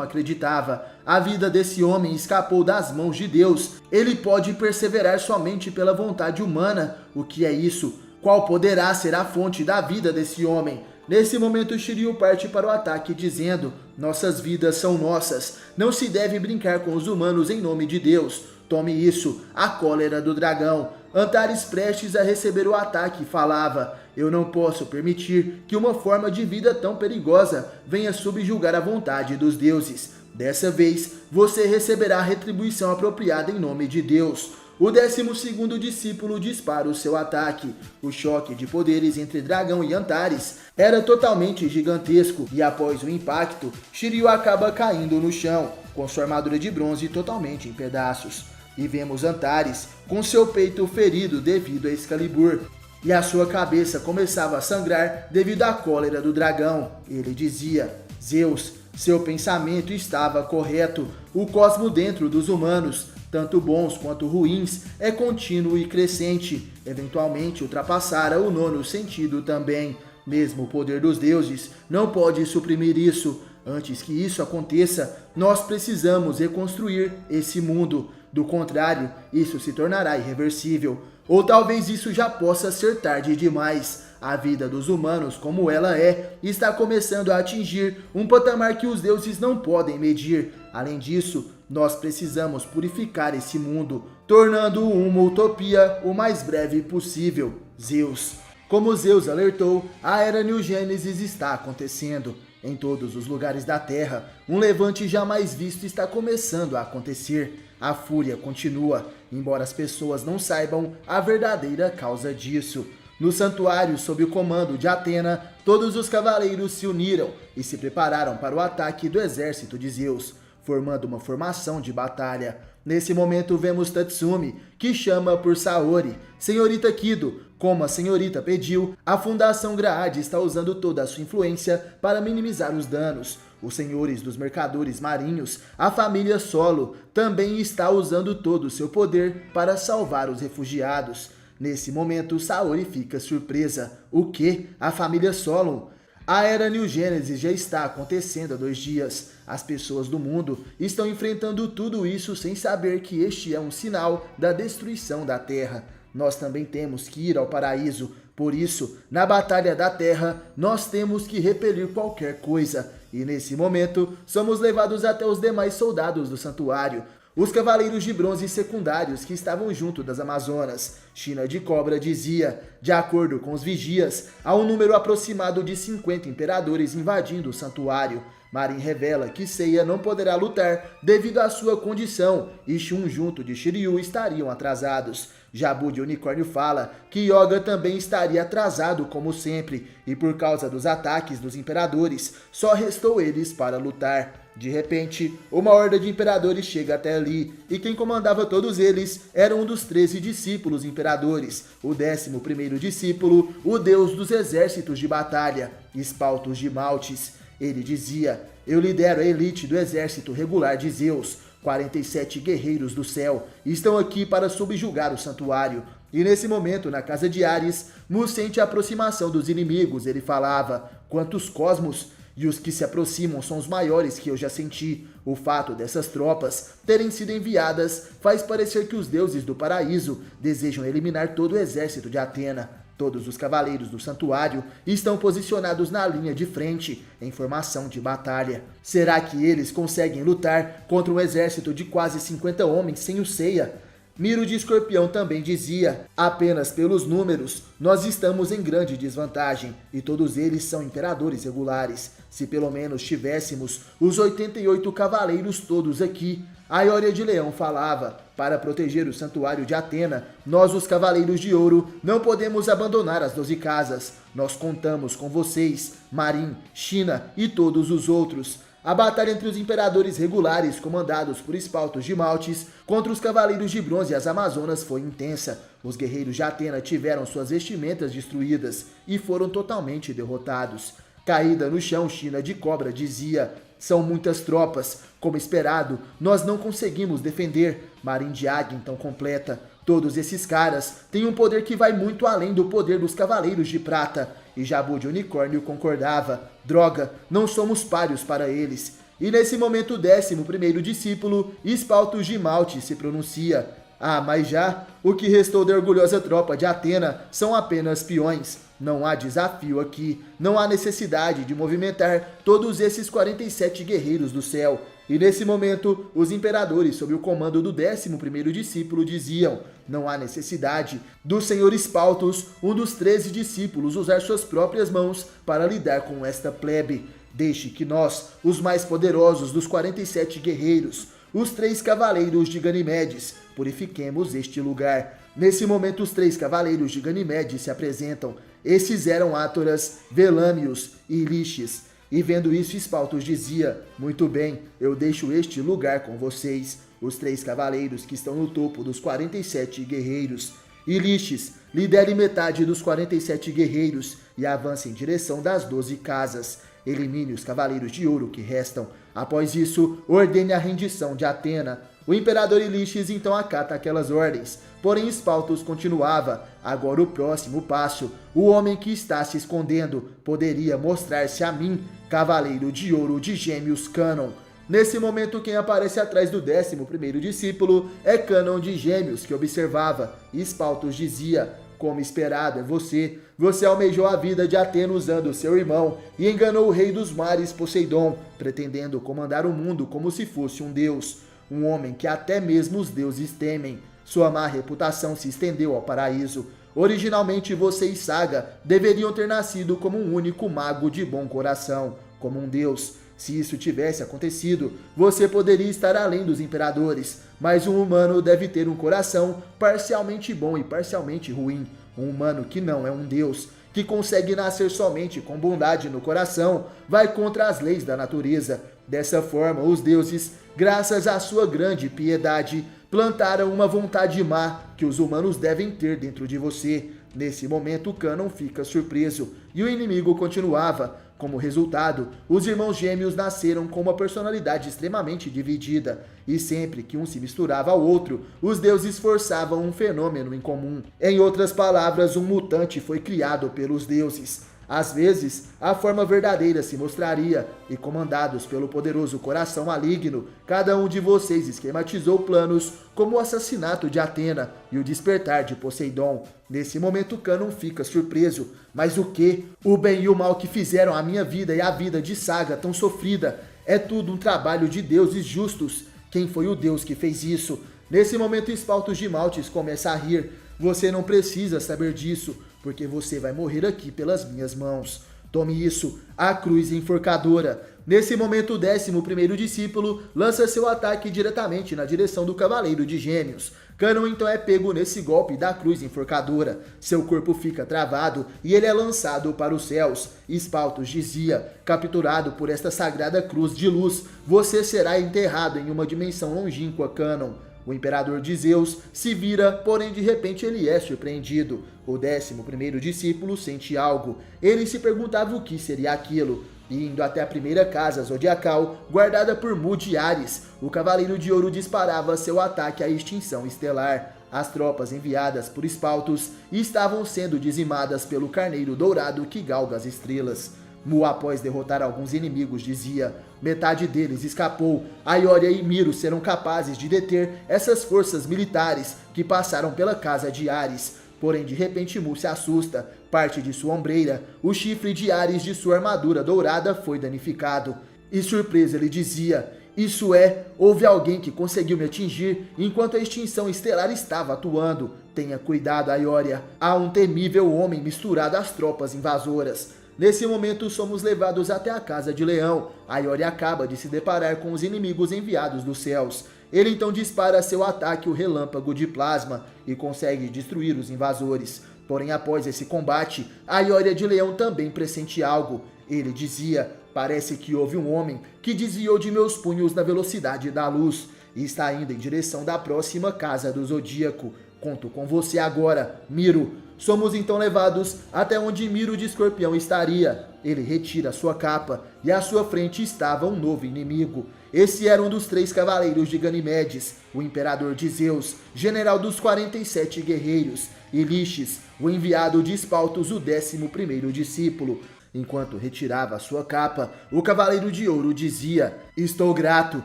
acreditava. A vida desse homem escapou das mãos de Deus. Ele pode perseverar somente pela vontade humana. O que é isso? Qual poderá ser a fonte da vida desse homem? Nesse momento, Shiryu parte para o ataque dizendo: nossas vidas são nossas. Não se deve brincar com os humanos em nome de Deus. Tome isso, a cólera do dragão. Antares, prestes a receber o ataque, falava: eu não posso permitir que uma forma de vida tão perigosa venha subjugar a vontade dos deuses. Dessa vez, você receberá a retribuição apropriada em nome de Deus. O 12º discípulo dispara o seu ataque. O choque de poderes entre Dragão e Antares era totalmente gigantesco e após o impacto, Shiryu acaba caindo no chão, com sua armadura de bronze totalmente em pedaços. E vemos Antares com seu peito ferido devido a Excalibur, e a sua cabeça começava a sangrar devido à cólera do dragão. Ele dizia: Zeus, seu pensamento estava correto. O cosmo dentro dos humanos, tanto bons quanto ruins, é contínuo e crescente. Eventualmente ultrapassara o 9º sentido também. Mesmo o poder dos deuses não pode suprimir isso. Antes que isso aconteça, nós precisamos reconstruir esse mundo. Do contrário, isso se tornará irreversível. Ou talvez isso já possa ser tarde demais. A vida dos humanos, como ela é, está começando a atingir um patamar que os deuses não podem medir. Além disso, nós precisamos purificar esse mundo, tornando-o uma utopia o mais breve possível. Zeus. Como Zeus alertou, a Era New Gênesis está acontecendo. Em todos os lugares da Terra, um levante jamais visto está começando a acontecer. A fúria continua, embora as pessoas não saibam a verdadeira causa disso. No santuário, sob o comando de Atena, todos os cavaleiros se uniram e se prepararam para o ataque do exército de Zeus, formando uma formação de batalha. Nesse momento vemos Tatsumi, que chama por Saori. Senhorita Kido, como a senhorita pediu, a Fundação Graad está usando toda a sua influência para minimizar os danos. Os senhores dos mercadores marinhos, a família Solo, também está usando todo o seu poder para salvar os refugiados. Nesse momento, Saori fica surpresa. O que? A família Solon? A Era New Gênesis já está acontecendo há 2 dias. As pessoas do mundo estão enfrentando tudo isso sem saber que este é um sinal da destruição da Terra. Nós também temos que ir ao paraíso. Por isso, na Batalha da Terra, nós temos que repelir qualquer coisa. E nesse momento, somos levados até os demais soldados do santuário. Os cavaleiros de bronze secundários que estavam junto das Amazonas. China de Cobra dizia: de acordo com os vigias, há um número aproximado de 50 imperadores invadindo o santuário. Marin revela que Seiya não poderá lutar devido à sua condição e Shun junto de Shiryu estariam atrasados. Jabu de Unicórnio fala que Yoga também estaria atrasado como sempre e por causa dos ataques dos imperadores, só restou eles para lutar. De repente, uma horda de imperadores chega até ali, e quem comandava todos eles era um dos 13 discípulos imperadores, o 11º discípulo, o deus dos exércitos de batalha, Espaltos de Maltes. Ele dizia: eu lidero a elite do exército regular de Zeus, 47 guerreiros do céu, estão aqui para subjugar o santuário. E nesse momento, na casa de Ares, Mu sente a aproximação dos inimigos. Ele falava: quantos cosmos! E os que se aproximam são os maiores que eu já senti. O fato dessas tropas terem sido enviadas faz parecer que os deuses do paraíso desejam eliminar todo o exército de Atena. Todos os cavaleiros do santuário estão posicionados na linha de frente, em formação de batalha. Será que eles conseguem lutar contra um exército de quase 50 homens sem o Seiya? Miro de Escorpião também dizia: apenas pelos números, nós estamos em grande desvantagem, e todos eles são imperadores regulares. Se pelo menos tivéssemos os 88 cavaleiros todos aqui. A Ioria de Leão falava: para proteger o santuário de Atena, nós os cavaleiros de ouro não podemos abandonar as 12 casas. Nós contamos com vocês, Marin, China e todos os outros. a batalha entre os imperadores regulares, comandados por Espaltos de Maltes, contra os cavaleiros de bronze e as Amazonas foi intensa. Os guerreiros de Atena tiveram suas vestimentas destruídas e foram totalmente derrotados. Caída no chão, China de Cobra dizia: são muitas tropas. Como esperado, nós não conseguimos defender. Marin de Águia então completa: todos esses caras têm um poder que vai muito além do poder dos Cavaleiros de Prata. E Jabu de Unicórnio concordava: droga, não somos páreos para eles. E nesse momento o 11º discípulo, Espaltos de Malte, se pronuncia: ah, mas já o que restou da orgulhosa tropa de Atena são apenas peões. Não há desafio aqui, não há necessidade de movimentar todos esses 47 guerreiros do céu. E nesse momento, os imperadores, sob o comando do 11º discípulo, diziam: não há necessidade do senhor Espaltos, um dos 13 discípulos, usar suas próprias mãos para lidar com esta plebe. Deixe que nós, os mais poderosos dos 47 guerreiros, os 3 cavaleiros de Ganimedes, purifiquemos este lugar. Nesse momento, os 3 cavaleiros de Ganimedes se apresentam. Esses eram Átoras, Velâmios e Ilixes. E vendo isso, Espaltos dizia: muito bem, eu deixo este lugar com vocês, os 3 cavaleiros que estão no topo dos 47 guerreiros. Ilixes, lidere metade dos 47 guerreiros e avance em direção das 12 casas. Elimine os cavaleiros de ouro que restam. Após isso, ordene a rendição de Atena. O imperador Ilixes então acata aquelas ordens. Porém, Espaltos continuava: agora o próximo passo. O homem que está se escondendo poderia mostrar-se a mim, cavaleiro de ouro de Gêmeos Cânon. Nesse momento, quem aparece atrás do 11º discípulo é Cânon de Gêmeos, que observava. Espaltos dizia: como esperado, é você. Você almejou a vida de Atena usando seu irmão e enganou o rei dos mares, Poseidon, pretendendo comandar o mundo como se fosse um deus. Um homem que até mesmo os deuses temem. Sua má reputação se estendeu ao paraíso. Originalmente, você e Saga deveriam ter nascido como um único mago de bom coração, como um deus. Se isso tivesse acontecido, você poderia estar além dos imperadores, mas um humano deve ter um coração parcialmente bom e parcialmente ruim. Um humano que não é um deus, que consegue nascer somente com bondade no coração, vai contra as leis da natureza. Dessa forma, os deuses, graças à sua grande piedade, plantaram uma vontade má que os humanos devem ter dentro de você. Nesse momento, Cânon fica surpreso e o inimigo continuava. Como resultado, os irmãos gêmeos nasceram com uma personalidade extremamente dividida, e sempre que um se misturava ao outro, os deuses forçavam um fenômeno em comum. Em outras palavras, um mutante foi criado pelos deuses. Às vezes, a forma verdadeira se mostraria, e comandados pelo poderoso coração maligno, cada um de vocês esquematizou planos como o assassinato de Atena e o despertar de Poseidon. Nesse momento, Cânon fica surpreso. Mas o que? O bem e o mal que fizeram a minha vida e a vida de Saga tão sofrida? É tudo um trabalho de deuses justos. Quem foi o deus que fez isso? Nesse momento, Espaltos de Maltes começa a rir. Você não precisa saber disso, porque você vai morrer aqui pelas minhas mãos. Tome isso, a cruz enforcadora. Nesse momento, o 11º discípulo lança seu ataque diretamente na direção do Cavaleiro de Gêmeos. Cânon então é pego nesse golpe da cruz enforcadora. Seu corpo fica travado e ele é lançado para os céus. Espaltos dizia: capturado por esta sagrada cruz de luz, você será enterrado em uma dimensão longínqua, Cânon. O imperador de Zeus se vira, porém de repente ele é surpreendido. O 11º discípulo sente algo. Ele se perguntava o que seria aquilo. E indo até a primeira casa zodiacal, guardada por Mu de Ares, o Cavaleiro de Ouro disparava seu ataque à extinção estelar. As tropas enviadas por Espaltos estavam sendo dizimadas pelo Carneiro Dourado que galga as estrelas. Mu, após derrotar alguns inimigos, dizia: metade deles escapou. Aioria e Miro serão capazes de deter essas forças militares que passaram pela casa de Ares. Porém, de repente, Mu se assusta. Parte de sua ombreira, o chifre de Ares de sua armadura dourada foi danificado. E surpreso, ele dizia: isso é, houve alguém que conseguiu me atingir enquanto a extinção estelar estava atuando. Tenha cuidado, Aioria. Há um temível homem misturado às tropas invasoras. Nesse momento, somos levados até a Casa de Leão. Aioria acaba de se deparar com os inimigos enviados dos céus. Ele então dispara seu ataque, o relâmpago de plasma, e consegue destruir os invasores. Porém, após esse combate, Aioria de Leão também pressente algo. Ele dizia: Parece que houve um homem que desviou de meus punhos na velocidade da luz e está indo em direção da próxima casa do Zodíaco. Conto com você agora, Miro. Somos então levados até onde Miro de Escorpião estaria. Ele retira sua capa e à sua frente estava um novo inimigo. Esse era um dos 3 cavaleiros de Ganimedes, o imperador de Zeus, general dos 47 guerreiros, e Liches, o enviado de Espaltos, o 11º discípulo. Enquanto retirava sua capa, o Cavaleiro de Ouro dizia: "Estou grato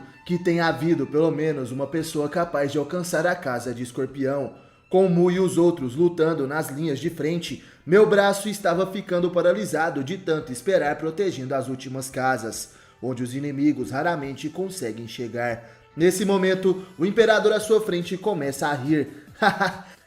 que tenha havido pelo menos uma pessoa capaz de alcançar a casa de Escorpião. Com Mu e os outros lutando nas linhas de frente, meu braço estava ficando paralisado de tanto esperar protegendo as últimas casas, onde os inimigos raramente conseguem chegar." Nesse momento, o imperador à sua frente começa a rir.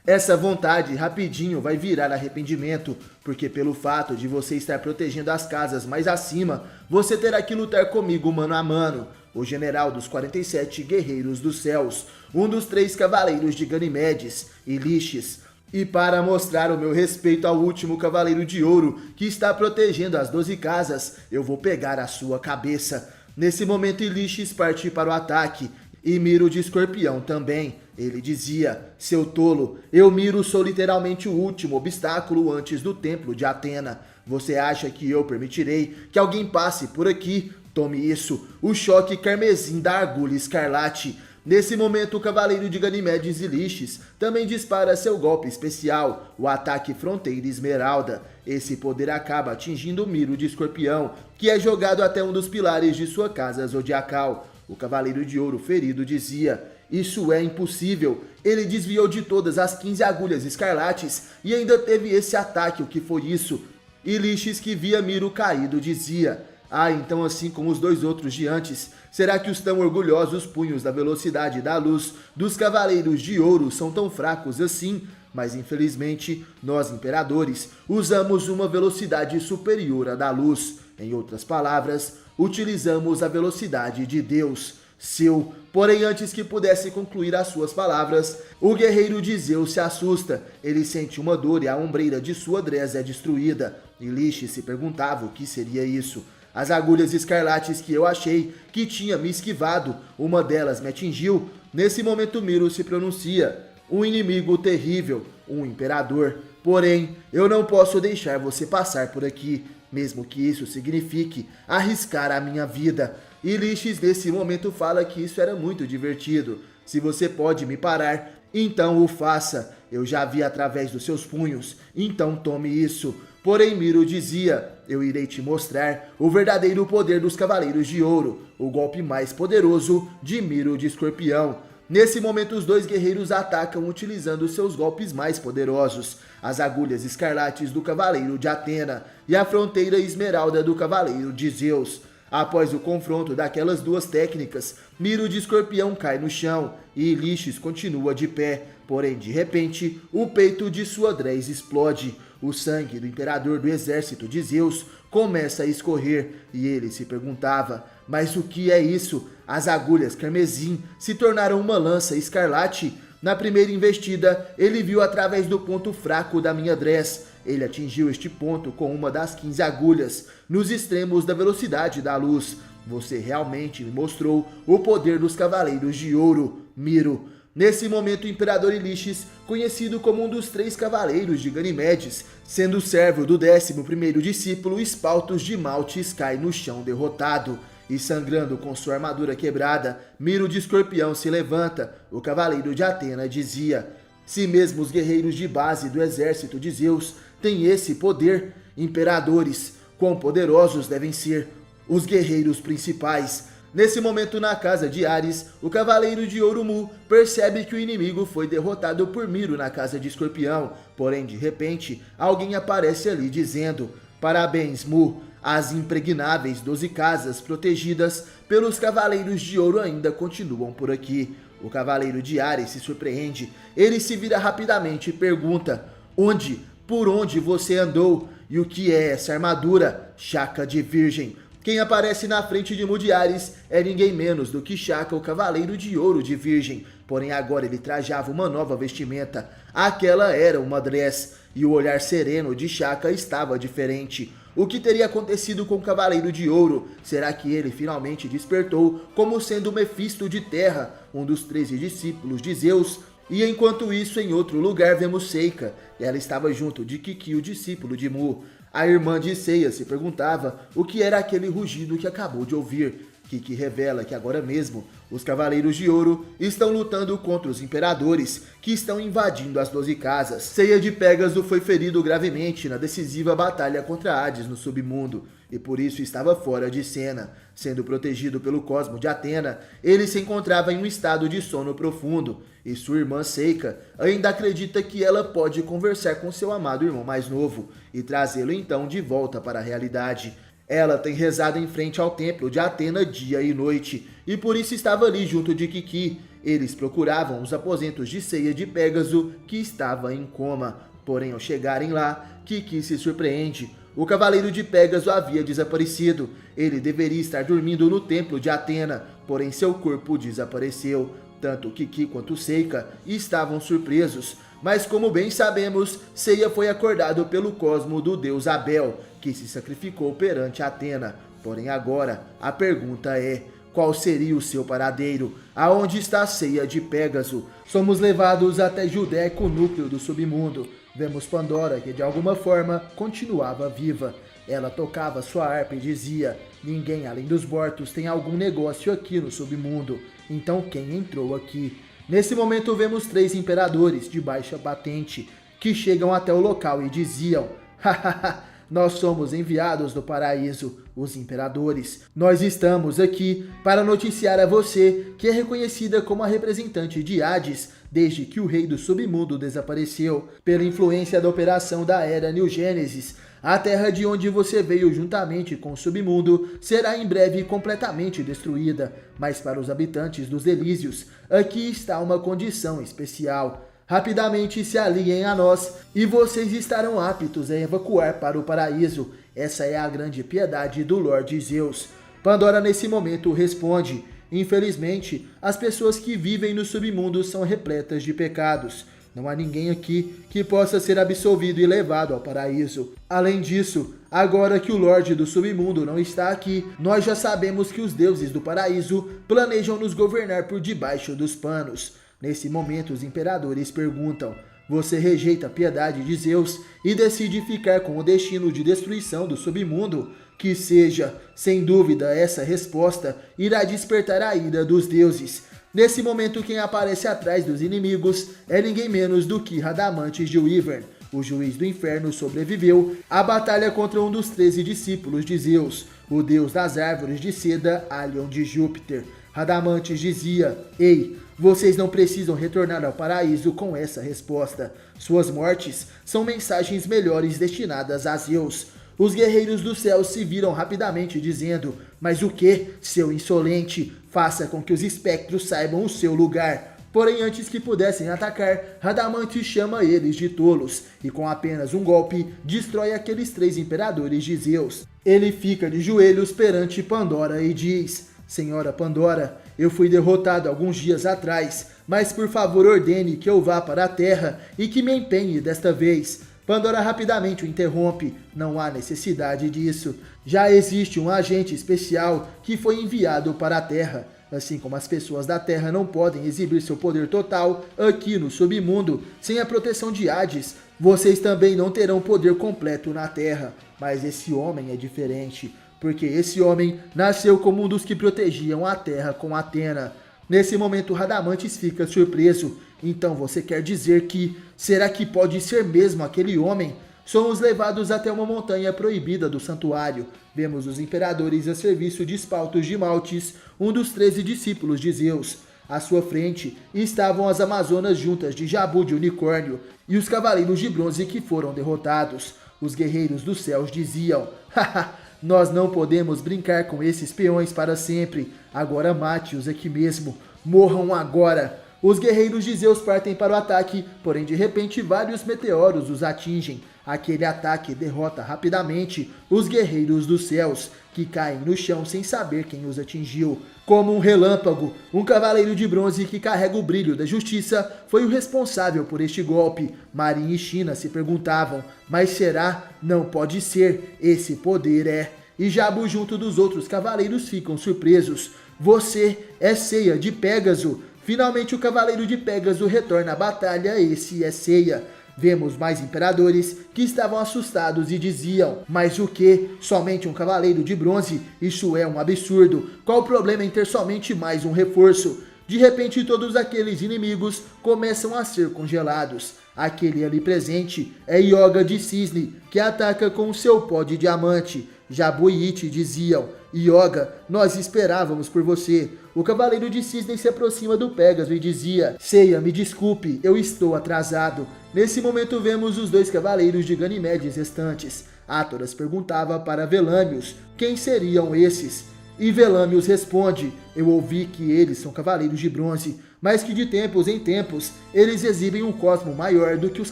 Essa vontade rapidinho vai virar arrependimento, porque pelo fato de você estar protegendo as casas mais acima, você terá que lutar comigo mano a mano, o general dos 47 guerreiros dos céus, um dos 3 cavaleiros de Ganimedes e Liches. E para mostrar o meu respeito ao último cavaleiro de ouro que está protegendo as 12 casas, eu vou pegar a sua cabeça. Nesse momento, Liches parte para o ataque, e Miro de Escorpião também. Ele dizia: "Seu tolo, eu, Miro, sou literalmente o último obstáculo antes do templo de Atena. Você acha que eu permitirei que alguém passe por aqui? Tome isso, o choque carmesim da agulha escarlate." Nesse momento, o cavaleiro de Ganimedes e Liches também dispara seu golpe especial, o ataque Fronteira Esmeralda. Esse poder acaba atingindo Miro de Escorpião, que é jogado até um dos pilares de sua casa zodiacal. O Cavaleiro de Ouro ferido dizia: "Isso é impossível. Ele desviou de todas as 15 agulhas escarlates e ainda teve esse ataque, o que foi isso?" E Liches, que via Miro caído, dizia: "Ah, então assim como os 2 outros de antes, será que os tão orgulhosos punhos da velocidade da luz dos Cavaleiros de Ouro são tão fracos assim? Mas infelizmente, nós imperadores usamos uma velocidade superior à da luz. Em outras palavras, utilizamos a velocidade de Deus, seu." Porém, antes que pudesse concluir as suas palavras, o guerreiro de Zeus se assusta. Ele sente uma dor e a ombreira de sua dresa é destruída. E Liches se perguntava o que seria isso. "As agulhas escarlates que eu achei que tinha me esquivado, uma delas me atingiu." Nesse momento, Miro se pronuncia: "Um inimigo terrível, um imperador. Porém, eu não posso deixar você passar por aqui, mesmo que isso signifique arriscar a minha vida." E Liches nesse momento fala que isso era muito divertido. "Se você pode me parar, então o faça. Eu já vi através dos seus punhos, então tome isso." Porém, Miro dizia: "Eu irei te mostrar o verdadeiro poder dos Cavaleiros de Ouro, o golpe mais poderoso de Miro de Escorpião." Nesse momento, os 2 guerreiros atacam utilizando seus golpes mais poderosos, as agulhas escarlates do Cavaleiro de Atena e a Fronteira Esmeralda do Cavaleiro de Zeus. Após o confronto daquelas 2 técnicas, Miro de Escorpião cai no chão e Liches continua de pé. Porém, de repente, o peito de sua dres explode. O sangue do imperador do exército de Zeus começa a escorrer e ele se perguntava: "Mas o que é isso? As agulhas carmesim se tornaram uma lança escarlate?" Na primeira investida, ele viu através do ponto fraco da minha dres. Ele atingiu este ponto com uma das 15 agulhas, nos extremos da velocidade da luz. "Você realmente me mostrou o poder dos Cavaleiros de Ouro, Miro." Nesse momento, o imperador Liches, conhecido como um dos 3 cavaleiros de Ganimedes, sendo servo do 11º discípulo, Espaltos de Maltes, cai no chão derrotado. E sangrando com sua armadura quebrada, Miro de Escorpião se levanta. O cavaleiro de Atena dizia: "Se mesmo os guerreiros de base do exército de Zeus têm esse poder, imperadores, quão poderosos devem ser os guerreiros principais." Nesse momento, na casa de Ares, o Cavaleiro de Ouro Mu percebe que o inimigo foi derrotado por Miro na casa de Escorpião. Porém, de repente, alguém aparece ali dizendo: "Parabéns, Mu. As impregnáveis 12 casas protegidas pelos Cavaleiros de Ouro ainda continuam por aqui." O Cavaleiro de Ares se surpreende. Ele se vira rapidamente e pergunta: "Onde? Por onde você andou? E o que é essa armadura? Shaka de Virgem." Quem aparece na frente de Mu de Ares é ninguém menos do que Shaka, o Cavaleiro de Ouro de Virgem. Porém, agora ele trajava uma nova vestimenta. Aquela era uma dres, e o olhar sereno de Shaka estava diferente. O que teria acontecido com o Cavaleiro de Ouro? Será que ele finalmente despertou como sendo Mefisto de Terra, um dos 13 discípulos de Zeus? E enquanto isso, em outro lugar, vemos Seika. Ela estava junto de Kiki, o discípulo de Mu. A irmã de Seiya se perguntava o que era aquele rugido que acabou de ouvir. Kiki revela que agora mesmo os Cavaleiros de Ouro estão lutando contra os Imperadores, que estão invadindo as 12 casas. Seiya de Pégaso foi ferido gravemente na decisiva batalha contra Hades no submundo, e por isso estava fora de cena. Sendo protegido pelo Cosmo de Atena, ele se encontrava em um estado de sono profundo, e sua irmã Seika ainda acredita que ela pode conversar com seu amado irmão mais novo, e trazê-lo então de volta para a realidade. Ela tem rezado em frente ao templo de Atena dia e noite, e por isso estava ali junto de Kiki. Eles procuravam os aposentos de Seiya de Pégaso, que estava em coma. Porém, ao chegarem lá, Kiki se surpreende. O Cavaleiro de Pégaso havia desaparecido. Ele deveria estar dormindo no templo de Atena, porém seu corpo desapareceu. Tanto Kiki quanto Seika estavam surpresos. Mas como bem sabemos, Seiya foi acordado pelo cosmo do deus Abel, que se sacrificou perante Atena. Porém agora, a pergunta é, qual seria o seu paradeiro? Aonde está Seiya de Pégaso? Somos levados até Judeco, o núcleo do submundo. Vemos Pandora, que de alguma forma continuava viva. Ela tocava sua harpa e dizia, ninguém além dos mortos tem algum negócio aqui no submundo. Então quem entrou aqui? Nesse momento vemos 3 imperadores de baixa patente que chegam até o local e diziam, hahaha, nós somos enviados do paraíso, os imperadores. Nós estamos aqui para noticiar a você que é reconhecida como a representante de Hades desde que o rei do submundo desapareceu. Pela influência da operação da Era New Gênesis, a terra de onde você veio juntamente com o submundo será em breve completamente destruída. Mas para os habitantes dos Elísios, aqui está uma condição especial. Rapidamente se aliem a nós e vocês estarão aptos a evacuar para o paraíso. Essa é a grande piedade do Lorde Zeus. Pandora nesse momento responde, infelizmente, as pessoas que vivem no submundo são repletas de pecados. Não há ninguém aqui que possa ser absolvido e levado ao paraíso. Além disso, agora que o Lorde do submundo não está aqui, nós já sabemos que os deuses do paraíso planejam nos governar por debaixo dos panos. Nesse momento, os imperadores perguntam, você rejeita a piedade de Zeus e decide ficar com o destino de destruição do submundo? Que seja, sem dúvida, essa resposta irá despertar a ira dos deuses. Nesse momento, quem aparece atrás dos inimigos é ninguém menos do que Radamantes de Wyvern. O juiz do inferno sobreviveu à batalha contra um dos 13 discípulos de Zeus, o deus das árvores de seda, Halion de Júpiter. Radamantes dizia, ei, vocês não precisam retornar ao paraíso com essa resposta. Suas mortes são mensagens melhores destinadas a Zeus. Os guerreiros do céu se viram rapidamente dizendo, mas o que, seu insolente? Faça com que os espectros saibam o seu lugar. Porém, antes que pudessem atacar, Radamantes chama eles de tolos e com apenas um golpe, destrói aqueles 3 imperadores de Zeus. Ele fica de joelhos perante Pandora e diz, Senhora Pandora, eu fui derrotado alguns dias atrás, mas por favor ordene que eu vá para a terra e que me empenhe desta vez. Pandora rapidamente o interrompe, não há necessidade disso. Já existe um agente especial que foi enviado para a Terra. Assim como as pessoas da Terra não podem exibir seu poder total aqui no submundo sem a proteção de Hades, vocês também não terão poder completo na Terra. Mas esse homem é diferente, porque esse homem nasceu como um dos que protegiam a Terra com Atena. Nesse momento Radamantes fica surpreso. Então você quer dizer que, será que pode ser mesmo aquele homem? Somos levados até uma montanha proibida do santuário. Vemos os imperadores a serviço de Espaltos de Maltes, um dos 13 discípulos de Zeus. À sua frente estavam as Amazonas juntas de Jabu de Unicórnio e os Cavaleiros de Bronze que foram derrotados. Os guerreiros dos céus diziam, haha, nós não podemos brincar com esses peões para sempre. Agora mate-os aqui mesmo. Morram agora. Os guerreiros de Zeus partem para o ataque, porém de repente vários meteoros os atingem. Aquele ataque derrota rapidamente os guerreiros dos céus, que caem no chão sem saber quem os atingiu. Como um relâmpago, um cavaleiro de bronze que carrega o brilho da justiça foi o responsável por este golpe. Marin e China se perguntavam, mas será? Não pode ser, esse poder é... E Jabu junto dos outros cavaleiros ficam surpresos. Você é Seiya de Pégaso. Finalmente o cavaleiro de Pégaso retorna à batalha, esse é Seiya. Vemos mais imperadores que estavam assustados e diziam, mas o que? Somente um cavaleiro de bronze? Isso é um absurdo. Qual o problema em ter somente mais um reforço? De repente todos aqueles inimigos começam a ser congelados. Aquele ali presente é Yoga de Cisne, que ataca com seu pó de diamante. Jabu e Ichi diziam, Yoga, nós esperávamos por você. O cavaleiro de Cisne se aproxima do Pégaso e dizia, Seiya, me desculpe, eu estou atrasado. Nesse momento vemos os dois cavaleiros de Ganimedes restantes. Athoras perguntava para Velâmios, quem seriam esses? E Velâmios responde, eu ouvi que eles são cavaleiros de bronze, mas que de tempos em tempos eles exibem um cosmo maior do que os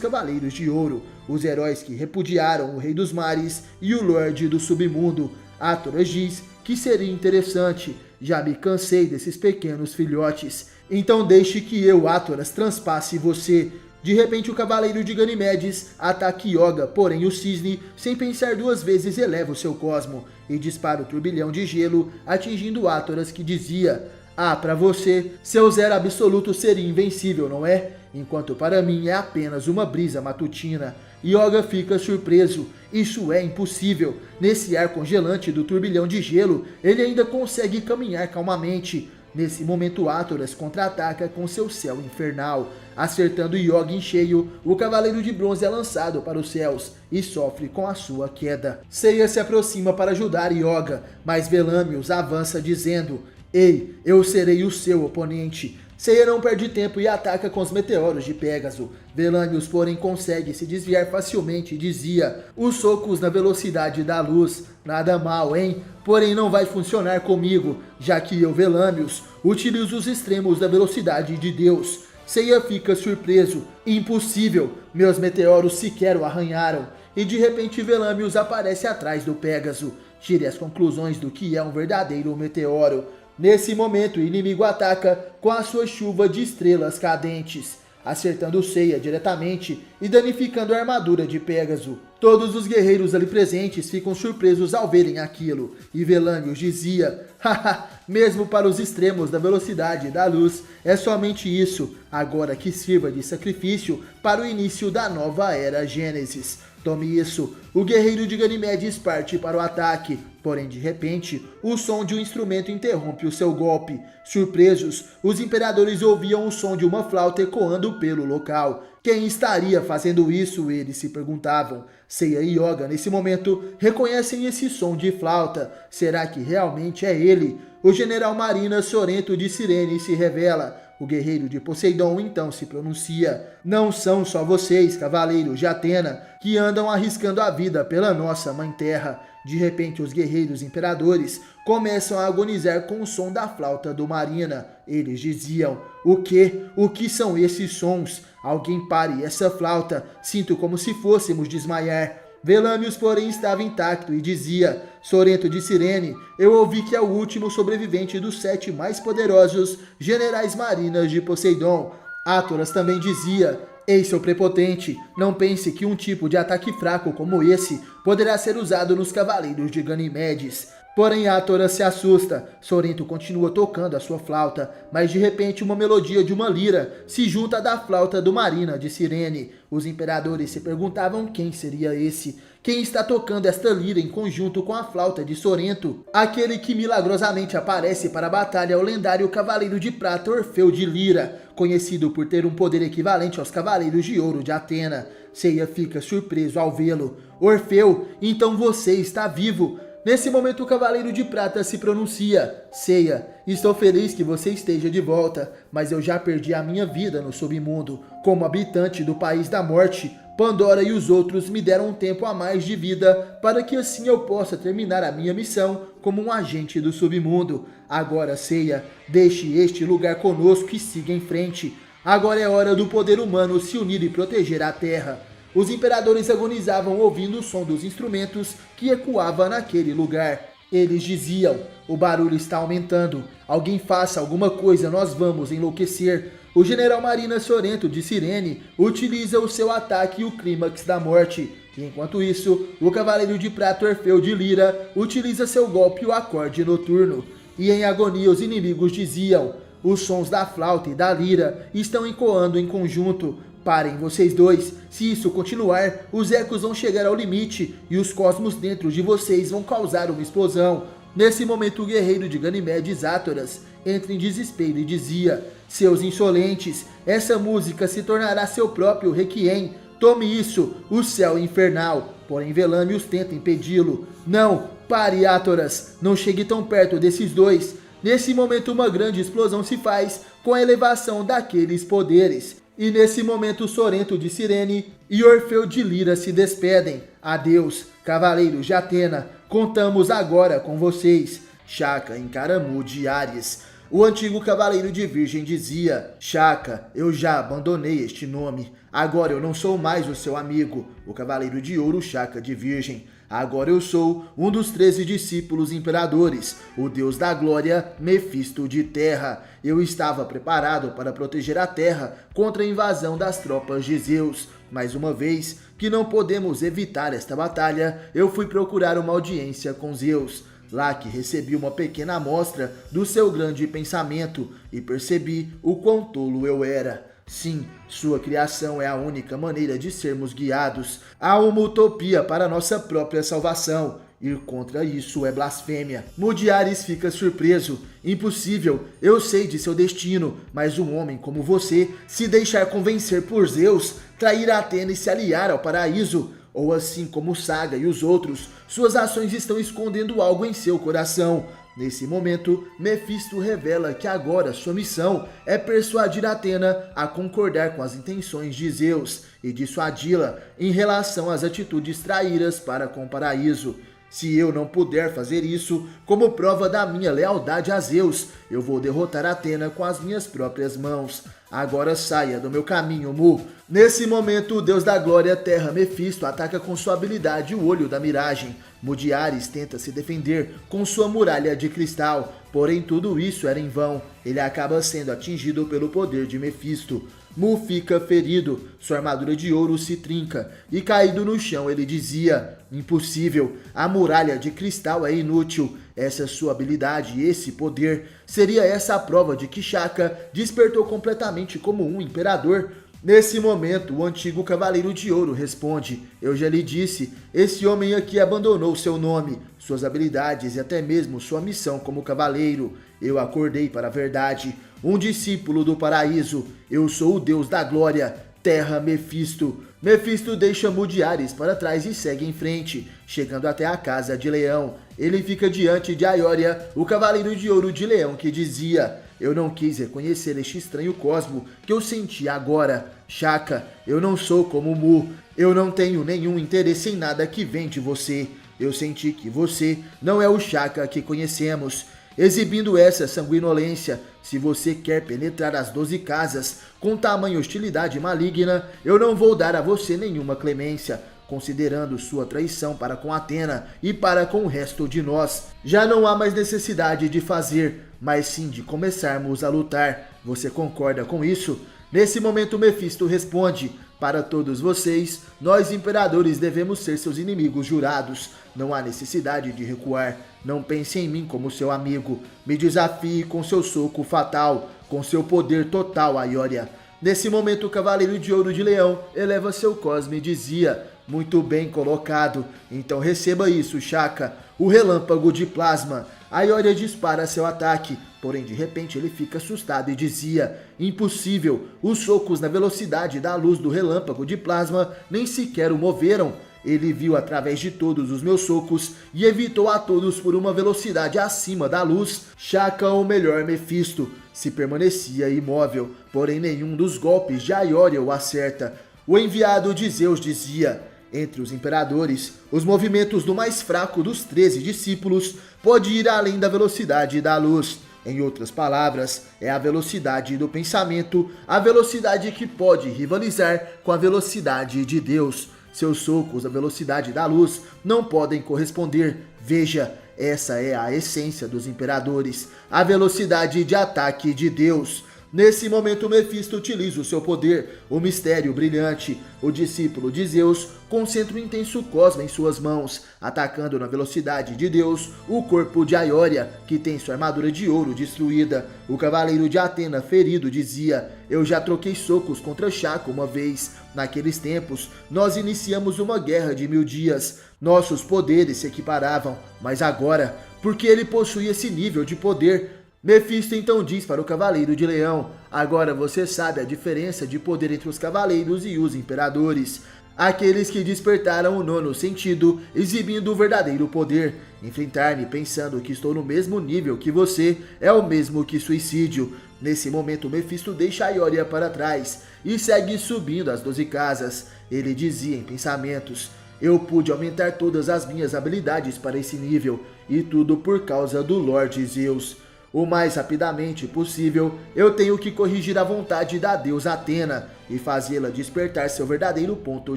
cavaleiros de ouro, os heróis que repudiaram o rei dos mares e o lorde do submundo. Athoras diz que seria interessante, já me cansei desses pequenos filhotes, então deixe que eu, Athoras, transpasse você. De repente o cavaleiro de Ganimedes ataca Yoga, porém o cisne, sem pensar duas vezes, eleva o seu cosmo e dispara o turbilhão de gelo, atingindo Athoras, que dizia, para você, seu zero absoluto seria invencível, não é? Enquanto para mim é apenas uma brisa matutina. Yoga fica surpreso, isso é impossível. Nesse ar congelante do turbilhão de gelo, ele ainda consegue caminhar calmamente. Nesse momento Athoras contra-ataca com seu céu infernal. Acertando Yoga em cheio, o cavaleiro de bronze é lançado para os céus e sofre com a sua queda. Seiya se aproxima para ajudar Yoga, mas Velâmios avança dizendo, ei, eu serei o seu oponente. Seiya não perde tempo e ataca com os meteoros de Pégaso. Velâmios, porém, consegue se desviar facilmente e dizia, os socos na velocidade da luz, nada mal, hein? Porém não vai funcionar comigo, já que eu, Velâmios, utilizo os extremos da velocidade de Deus. Seiya fica surpreso, impossível, meus meteoros sequer o arranharam. E de repente Velâmios aparece atrás do Pégaso. Tire as conclusões do que é um verdadeiro meteoro. Nesse momento o inimigo ataca com a sua chuva de estrelas cadentes, acertando Seiya diretamente e danificando a armadura de Pégaso. Todos os guerreiros ali presentes ficam surpresos ao verem aquilo, e Velâmios dizia, haha, mesmo para os extremos da velocidade da luz, é somente isso, agora que sirva de sacrifício para o início da nova era Gênesis. Tome isso, o guerreiro de Ganimedes parte para o ataque, porém de repente, o som de um instrumento interrompe o seu golpe. Surpresos, os imperadores ouviam o som de uma flauta ecoando pelo local. Quem estaria fazendo isso? Eles se perguntavam. Seiya e Yoga, nesse momento, reconhecem esse som de flauta. Será que realmente é ele? O general Marina Sorento de Cirene se revela. O guerreiro de Poseidon então se pronuncia. Não são só vocês, cavaleiros de Atena, que andam arriscando a vida pela nossa mãe terra. De repente os guerreiros imperadores começam a agonizar com o som da flauta do Marina. Eles diziam, o quê? O que são esses sons? Alguém pare essa flauta, sinto como se fôssemos desmaiar. Velâmios, porém, estava intacto e dizia, Sorento de Cirene, eu ouvi que é o último sobrevivente dos 7 mais poderosos generais marinas de Poseidon. Athoras também dizia, ei, seu prepotente, não pense que um tipo de ataque fraco como esse poderá ser usado nos cavaleiros de Ganimedes. Porém Athoras se assusta, Sorento continua tocando a sua flauta, mas de repente uma melodia de uma lira se junta à da flauta do Marina de Cirene. Os imperadores se perguntavam quem seria esse, quem está tocando esta lira em conjunto com a flauta de Sorento. Aquele que milagrosamente aparece para a batalha é o lendário cavaleiro de prata Orfeu de Lira, conhecido por ter um poder equivalente aos cavaleiros de ouro de Atena. Seiya fica surpreso ao vê-lo. Orfeu, então você está vivo. Nesse momento o cavaleiro de prata se pronuncia, Seiya, estou feliz que você esteja de volta, mas eu já perdi a minha vida no submundo. Como habitante do país da morte, Pandora e os outros me deram um tempo a mais de vida para que assim eu possa terminar a minha missão como um agente do submundo. Agora, Seiya, deixe este lugar conosco e siga em frente. Agora é hora do poder humano se unir e proteger a Terra. Os imperadores agonizavam ouvindo o som dos instrumentos que ecoava naquele lugar. Eles diziam: o barulho está aumentando, alguém faça alguma coisa, nós vamos enlouquecer. O general Marina Sorrento de Cirene utiliza o seu ataque e o clímax da morte. E enquanto isso, o cavaleiro de prata Orfeu de Lira utiliza seu golpe e o acorde noturno. E em agonia os inimigos diziam: os sons da flauta e da lira estão ecoando em conjunto. Parem vocês dois, se isso continuar, os ecos vão chegar ao limite e os cosmos dentro de vocês vão causar uma explosão. Nesse momento o guerreiro de Ganimedes, Átoras, entra em desespero e dizia: seus insolentes, essa música se tornará seu próprio requiem. Tome isso, o céu infernal. Porém Velâmios tenta impedi-lo. Não, pare, Átoras, não chegue tão perto desses dois. Nesse momento uma grande explosão se faz com a elevação daqueles poderes. E nesse momento Sorrento de Cirene e Orfeu de Lira se despedem. Adeus, cavaleiros de Atena, contamos agora com vocês. Shaka encara Mu de Ares. O antigo cavaleiro de Virgem dizia: Shaka, eu já abandonei este nome. Agora eu não sou mais o seu amigo, o cavaleiro de ouro Shaka de Virgem. Agora eu sou um dos 13 discípulos imperadores, o deus da glória, Mefisto de Terra. Eu estava preparado para proteger a Terra contra a invasão das tropas de Zeus. Mais uma vez que não podemos evitar esta batalha, eu fui procurar uma audiência com Zeus. Lá que recebi uma pequena amostra do seu grande pensamento e percebi o quão tolo eu era. Sim, sua criação é a única maneira de sermos guiados. Há uma utopia para nossa própria salvação. Ir contra isso é blasfêmia. Mu de Ares fica surpreso. Impossível, eu sei de seu destino, mas um homem como você se deixar convencer por Zeus, trair a Atena e se aliar ao paraíso, ou assim como Saga e os outros, suas ações estão escondendo algo em seu coração. Nesse momento, Mefisto revela que agora sua missão é persuadir Atena a concordar com as intenções de Zeus e dissuadi-la em relação às atitudes traíras para com o paraíso. Se eu não puder fazer isso, como prova da minha lealdade a Zeus, eu vou derrotar Atena com as minhas próprias mãos. Agora saia do meu caminho, Mu. Nesse momento, o deus da glória, Terra, Mefisto, ataca com sua habilidade o olho da miragem. Mu de Ares tenta se defender com sua muralha de cristal, porém tudo isso era em vão. Ele acaba sendo atingido pelo poder de Mefisto. Mu fica ferido, sua armadura de ouro se trinca, e caído no chão ele dizia: impossível, a muralha de cristal é inútil. Essa sua habilidade e esse poder, seria essa a prova de que Shaka despertou completamente como um imperador? Nesse momento, o antigo cavaleiro de ouro responde: eu já lhe disse, esse homem aqui abandonou seu nome, suas habilidades e até mesmo sua missão como cavaleiro. Eu acordei para a verdade, um discípulo do paraíso. Eu sou o deus da glória, Terra, Mefisto. Mefisto deixa Mu de Ares para trás e segue em frente, chegando até a casa de Leão. Ele fica diante de Aioria, o cavaleiro de ouro de Leão, que dizia: eu não quis reconhecer este estranho cosmo que eu senti agora. Shaka, eu não sou como Mu. Eu não tenho nenhum interesse em nada que vem de você. Eu senti que você não é o Shaka que conhecemos. Exibindo essa sanguinolência, se você quer penetrar as 12 casas com tamanha hostilidade maligna, eu não vou dar a você nenhuma clemência, considerando sua traição para com Atena e para com o resto de nós. Já não há mais necessidade de fazer, mas sim de começarmos a lutar. Você concorda com isso? Nesse momento Mefisto responde: para todos vocês, nós imperadores devemos ser seus inimigos jurados. Não há necessidade de recuar. Não pense em mim como seu amigo. Me desafie com seu soco fatal, com seu poder total, Aioria. Nesse momento o cavaleiro de ouro de Leão eleva seu cosme e dizia: muito bem colocado. Então receba isso, Shaka, o relâmpago de plasma. Aioria dispara seu ataque, porém de repente ele fica assustado e dizia: impossível, os socos na velocidade da luz do relâmpago de plasma nem sequer o moveram. Ele viu através de todos os meus socos e evitou a todos por uma velocidade acima da luz. Shaka, ou melhor Mefisto, se permanecia imóvel, porém nenhum dos golpes de Aioria o acerta. O enviado de Zeus dizia: entre os imperadores, os movimentos do mais fraco dos 13 discípulos pode ir além da velocidade da luz. Em outras palavras, é a velocidade do pensamento, a velocidade que pode rivalizar com a velocidade de Deus. Seus socos, a velocidade da luz, não podem corresponder. Veja, essa é a essência dos imperadores, a velocidade de ataque de Deus. Nesse momento, Mefisto utiliza o seu poder, o mistério brilhante. O discípulo de Zeus concentra um intenso cosmo em suas mãos, atacando na velocidade de Deus o corpo de Aiória, que tem sua armadura de ouro destruída. O cavaleiro de Atena, ferido, dizia: eu já troquei socos contra Chaco uma vez. Naqueles tempos, nós iniciamos uma guerra de 1000 dias. Nossos poderes se equiparavam, mas agora, porque ele possui esse nível de poder, Mefisto então diz para o Cavaleiro de Leão: agora você sabe a diferença de poder entre os cavaleiros e os imperadores. Aqueles que despertaram o 9º sentido, exibindo o verdadeiro poder. Enfrentar-me pensando que estou no mesmo nível que você é o mesmo que suicídio. Nesse momento, Mefisto deixa Aiória para trás e segue subindo as 12 casas. Ele dizia em pensamentos: eu pude aumentar todas as minhas habilidades para esse nível, e tudo por causa do Lorde Zeus. O mais rapidamente possível, eu tenho que corrigir a vontade da deusa Atena e fazê-la despertar seu verdadeiro ponto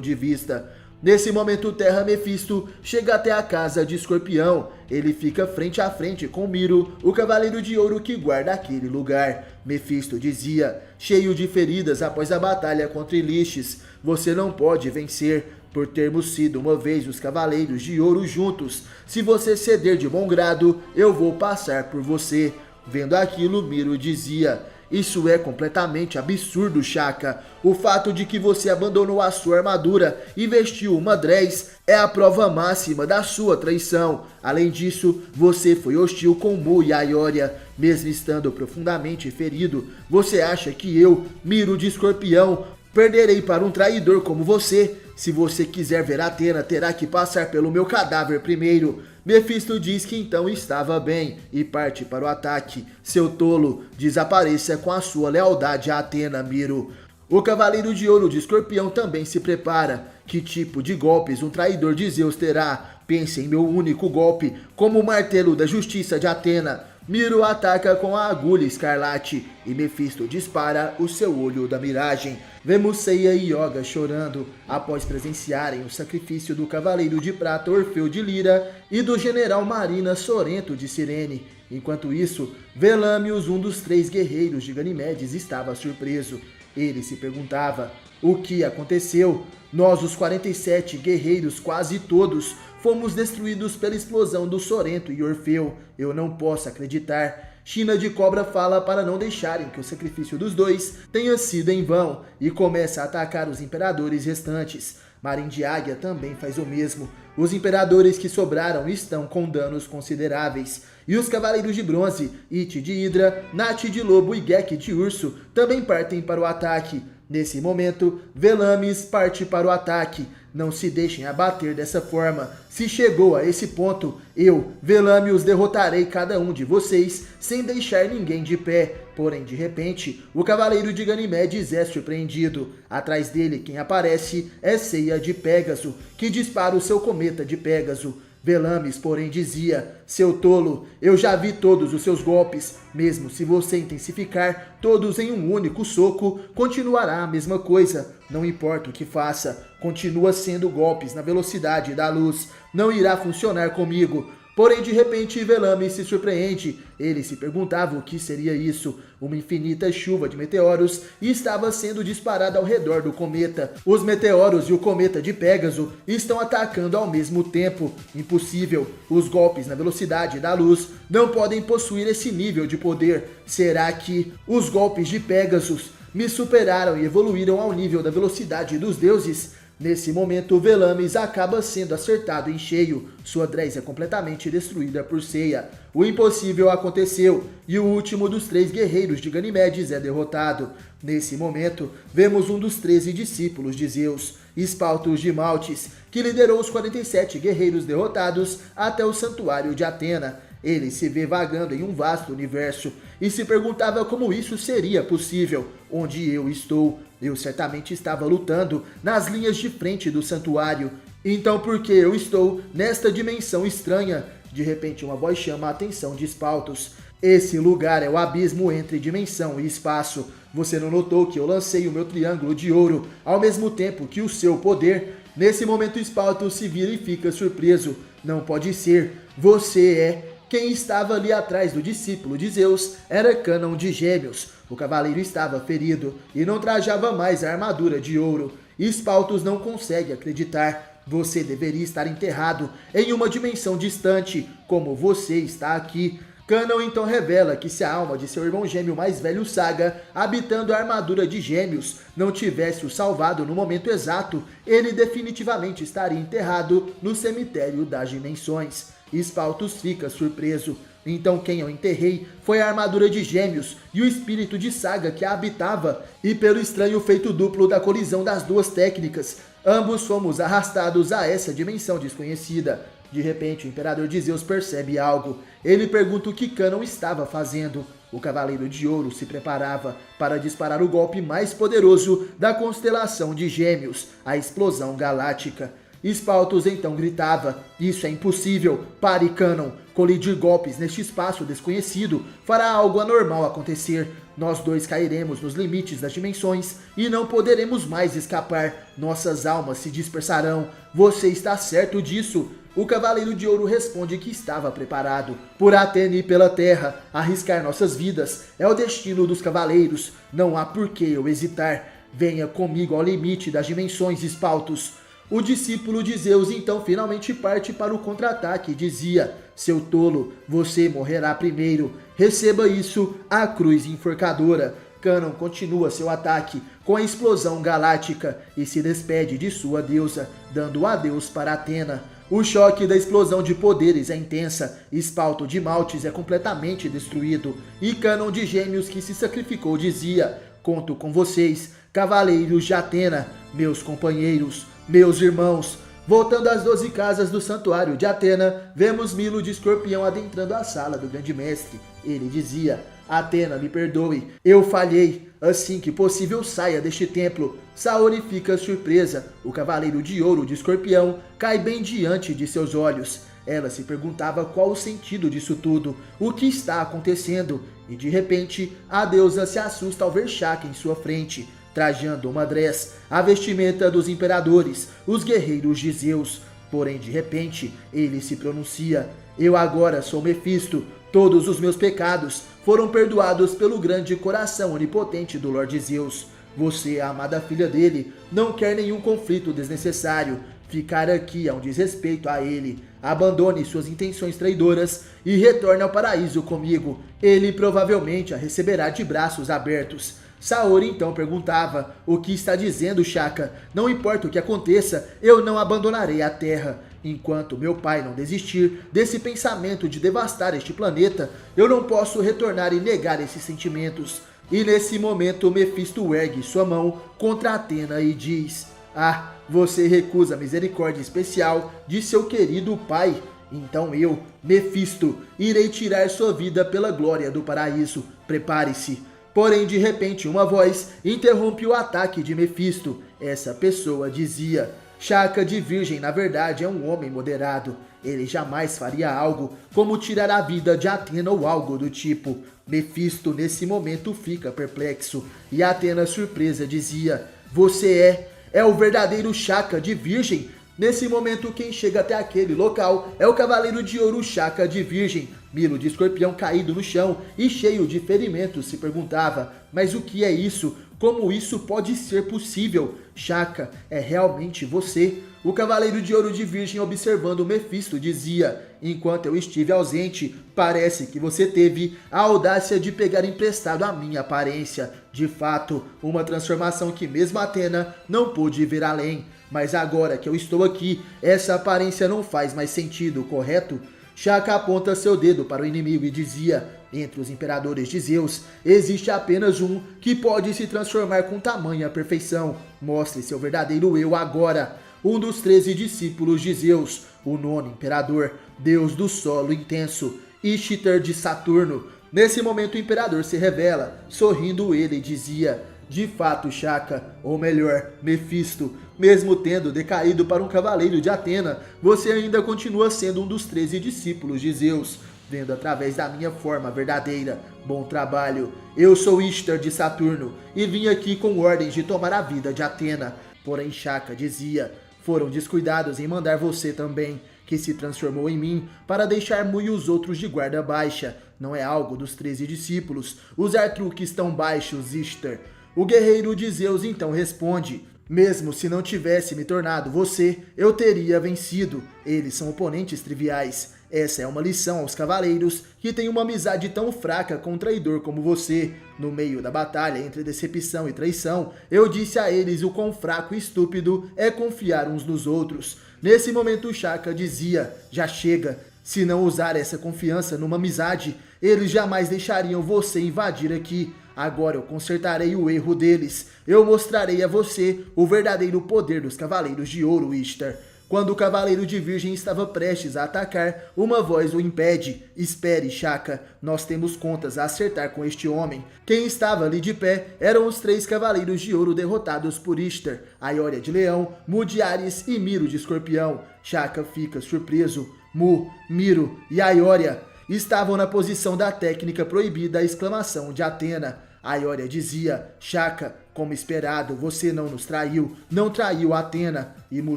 de vista. Nesse momento, Terra Mefisto chega até a casa de Escorpião. Ele fica frente a frente com Miro, o cavaleiro de ouro que guarda aquele lugar. Mefisto dizia, cheio de feridas após a batalha contra Ilíxis: você não pode vencer, por termos sido uma vez os cavaleiros de ouro juntos. Se você ceder de bom grado, eu vou passar por você. Vendo aquilo, Miro dizia: isso é completamente absurdo, Shaka. O fato de que você abandonou a sua armadura e vestiu uma dress é a prova máxima da sua traição. Além disso, você foi hostil com Mu e Aiória. Mesmo estando profundamente ferido, você acha que eu, Miro de Escorpião, perderei para um traidor como você? Se você quiser ver Atena, terá que passar pelo meu cadáver primeiro. Mefisto diz que então estava bem e parte para o ataque. Seu tolo, desapareça com a sua lealdade a Atena, Miro. O Cavaleiro de Ouro de Escorpião também se prepara. Que tipo de golpes um traidor de Zeus terá? Pense em meu único golpe, como o martelo da justiça de Atena. Miro ataca com a agulha escarlate e Mefisto dispara o seu olho da miragem. Vemos Seiya e Yoga chorando após presenciarem o sacrifício do Cavaleiro de Prata Orfeu de Lira e do General Marina Sorento de Cirene. Enquanto isso, Velâmios, um dos 3 guerreiros de Ganimedes, estava surpreso. Ele se perguntava: o que aconteceu? Nós, os 47 guerreiros, quase todos, fomos destruídos pela explosão do Sorento e Orfeu. Eu não posso acreditar. China de Cobra fala para não deixarem que o sacrifício dos dois tenha sido em vão e começa a atacar os imperadores restantes. Marin de Águia também faz o mesmo. Os imperadores que sobraram estão com danos consideráveis. E os Cavaleiros de Bronze, It de Hidra, Nat de Lobo e Gek de Urso também partem para o ataque. Nesse momento, Velames parte para o ataque. Não se deixem abater dessa forma. Se chegou a esse ponto, eu, Velâmios, derrotarei cada um de vocês sem deixar ninguém de pé. Porém, de repente, o Cavaleiro de Ganimedes é surpreendido. Atrás dele, quem aparece é Seiya de Pégaso, que dispara o seu cometa de Pégaso. Velames, porém, dizia: seu tolo, eu já vi todos os seus golpes. Mesmo se você intensificar todos em um único soco, continuará a mesma coisa. Não importa o que faça, continua sendo golpes na velocidade da luz. Não irá funcionar comigo. Porém, de repente, Velame se surpreende. Ele se perguntava o que seria isso. Uma infinita chuva de meteoros estava sendo disparada ao redor do cometa. Os meteoros e o cometa de Pégaso estão atacando ao mesmo tempo. Impossível. Os golpes na velocidade da luz não podem possuir esse nível de poder. Será que os golpes de Pégasus me superaram e evoluíram ao nível da velocidade dos deuses? Nesse momento, Velames acaba sendo acertado em cheio. Sua dress é completamente destruída por Seiya. O impossível aconteceu e o último dos 3 guerreiros de Ganimedes é derrotado. Nesse momento, vemos um dos 13 discípulos de Zeus, Espaltos de Maltes, que liderou os 47 guerreiros derrotados até o santuário de Atena. Ele se vê vagando em um vasto universo e se perguntava como isso seria possível. Onde eu estou? Eu certamente estava lutando nas linhas de frente do santuário. Então por que eu estou nesta dimensão estranha? De repente uma voz chama a atenção de Espaltos. Esse lugar é o abismo entre dimensão e espaço. Você não notou que eu lancei o meu triângulo de ouro ao mesmo tempo que o seu poder? Nesse momento, Espalto se vira e fica surpreso. Não pode ser. Você é. Quem estava ali atrás do discípulo de Zeus era Cânon de Gêmeos. O cavaleiro estava ferido e não trajava mais a armadura de ouro. Espaltos não consegue acreditar. Você deveria estar enterrado em uma dimensão distante, como você está aqui. Cânon então revela que se a alma de seu irmão gêmeo mais velho Saga, habitando a armadura de Gêmeos, não tivesse o salvado no momento exato, ele definitivamente estaria enterrado no cemitério das dimensões. Espaltos fica surpreso. Então quem eu enterrei foi a armadura de Gêmeos e o espírito de Saga que a habitava, e pelo estranho feito duplo da colisão das duas técnicas, ambos fomos arrastados a essa dimensão desconhecida. De repente, o Imperador de Zeus percebe algo. Ele pergunta o que Cânon estava fazendo. O Cavaleiro de Ouro se preparava para disparar o golpe mais poderoso da constelação de Gêmeos, a explosão galáctica. Espaltos então gritava: "Isso é impossível! Pare, Cânon! Colidir golpes neste espaço desconhecido fará algo anormal acontecer. Nós dois cairemos nos limites das dimensões e não poderemos mais escapar. Nossas almas se dispersarão. Você está certo disso?" O Cavaleiro de Ouro responde que estava preparado. Por Atena e pela Terra, arriscar nossas vidas é o destino dos cavaleiros. Não há por que eu hesitar. Venha comigo ao limite das dimensões, Espaltos. O discípulo de Zeus então finalmente parte para o contra-ataque e dizia: "Seu tolo, você morrerá primeiro. Receba isso, a cruz enforcadora." Cânon continua seu ataque com a explosão galáctica e se despede de sua deusa, dando adeus para Atena. O choque da explosão de poderes é intensa, Espalto de Maltes é completamente destruído, e Cânon de Gêmeos, que se sacrificou, dizia: "Conto com vocês, cavaleiros de Atena, meus companheiros, meus irmãos." Voltando às 12 casas do santuário de Atena, vemos Milo de Escorpião adentrando a sala do grande mestre. Ele dizia: "Atena, me perdoe, eu falhei. Assim que possível, saia deste templo." Saori fica surpresa. O Cavaleiro de Ouro de Escorpião cai bem diante de seus olhos. Ela se perguntava qual o sentido disso tudo, o que está acontecendo, e de repente a deusa se assusta ao ver Shaka em sua frente, trajando uma dress, a vestimenta dos imperadores, os guerreiros de Zeus. Porém, de repente, ele se pronuncia: "Eu agora sou Mefisto. Todos os meus pecados foram perdoados pelo grande coração onipotente do Lorde Zeus. Você, a amada filha dele, não quer nenhum conflito desnecessário. Ficar aqui é um desrespeito a ele. Abandone suas intenções traidoras e retorne ao paraíso comigo. Ele provavelmente a receberá de braços abertos." Saori então perguntava: "O que está dizendo, Shaka? Não importa o que aconteça, eu não abandonarei a Terra. Enquanto meu pai não desistir desse pensamento de devastar este planeta, eu não posso retornar e negar esses sentimentos." E nesse momento, Mefisto ergue sua mão contra Atena e diz: "Ah, você recusa a misericórdia especial de seu querido pai? Então eu, Mefisto, irei tirar sua vida pela glória do paraíso. Prepare-se." Porém, de repente, uma voz interrompe o ataque de Mefisto. Essa pessoa dizia: "Shaka de Virgem, na verdade, é um homem moderado. Ele jamais faria algo como tirar a vida de Atena ou algo do tipo." Mefisto, nesse momento, fica perplexo. E Atena, surpresa, dizia: "Você é o verdadeiro Shaka de Virgem?" Nesse momento, quem chega até aquele local é o Cavaleiro de Ouro Shaka de Virgem. Milo de Escorpião, caído no chão e cheio de ferimentos, se perguntava: "Mas o que é isso? Como isso pode ser possível? Shaka, é realmente você?" O Cavaleiro de Ouro de Virgem, observando Mefisto, dizia: "Enquanto eu estive ausente, parece que você teve a audácia de pegar emprestado a minha aparência. De fato, uma transformação que mesmo Atena não pôde ver além. Mas agora que eu estou aqui, essa aparência não faz mais sentido, correto?" Shaka aponta seu dedo para o inimigo e dizia: "Entre os imperadores de Zeus, existe apenas um que pode se transformar com tamanha perfeição. Mostre seu verdadeiro eu agora." Um dos 13 discípulos de Zeus, o 9º imperador, deus do solo intenso, Ishtar de Saturno. Nesse momento o imperador se revela. Sorrindo, ele dizia: "De fato, Shaka, ou melhor, Mefisto, mesmo tendo decaído para um cavaleiro de Atena, você ainda continua sendo um dos 13 discípulos de Zeus. vendo através da minha forma verdadeira. Bom trabalho. Eu sou Ishtar de Saturno e vim aqui com ordens de tomar a vida de Atena. Porém Shaka dizia: foram descuidados em mandar você também, que se transformou em mim para deixar Mu e os outros de guarda baixa. Não é algo dos 13 discípulos usar truques tão baixos, Ishtar. O guerreiro de Zeus então responde: mesmo se não tivesse me tornado você, eu teria vencido. Eles são oponentes triviais. Essa é uma lição aos cavaleiros que têm uma amizade tão fraca com um traidor como você. No meio da batalha entre decepção e traição, eu disse a eles o quão fraco e estúpido é confiar uns nos outros. Nesse momento Shaka dizia: já chega. Se não usar essa confiança numa amizade, eles jamais deixariam você invadir aqui. Agora eu consertarei o erro deles. Eu mostrarei a você o verdadeiro poder dos Cavaleiros de Ouro, Ishtar. Quando o Cavaleiro de Virgem estava prestes a atacar, uma voz o impede. Espere, Shaka, nós temos contas a acertar com este homem. Quem estava ali de pé eram os 3 Cavaleiros de Ouro derrotados por Ishtar: Aioria de Leão, Mu de Áries e Miro de Escorpião. Shaka fica surpreso. Mu, Miro e Aioria estavam na posição da técnica proibida, a exclamação de Atena. Aioria dizia: Shaka, como esperado, você não nos traiu, não traiu Atena. E Mu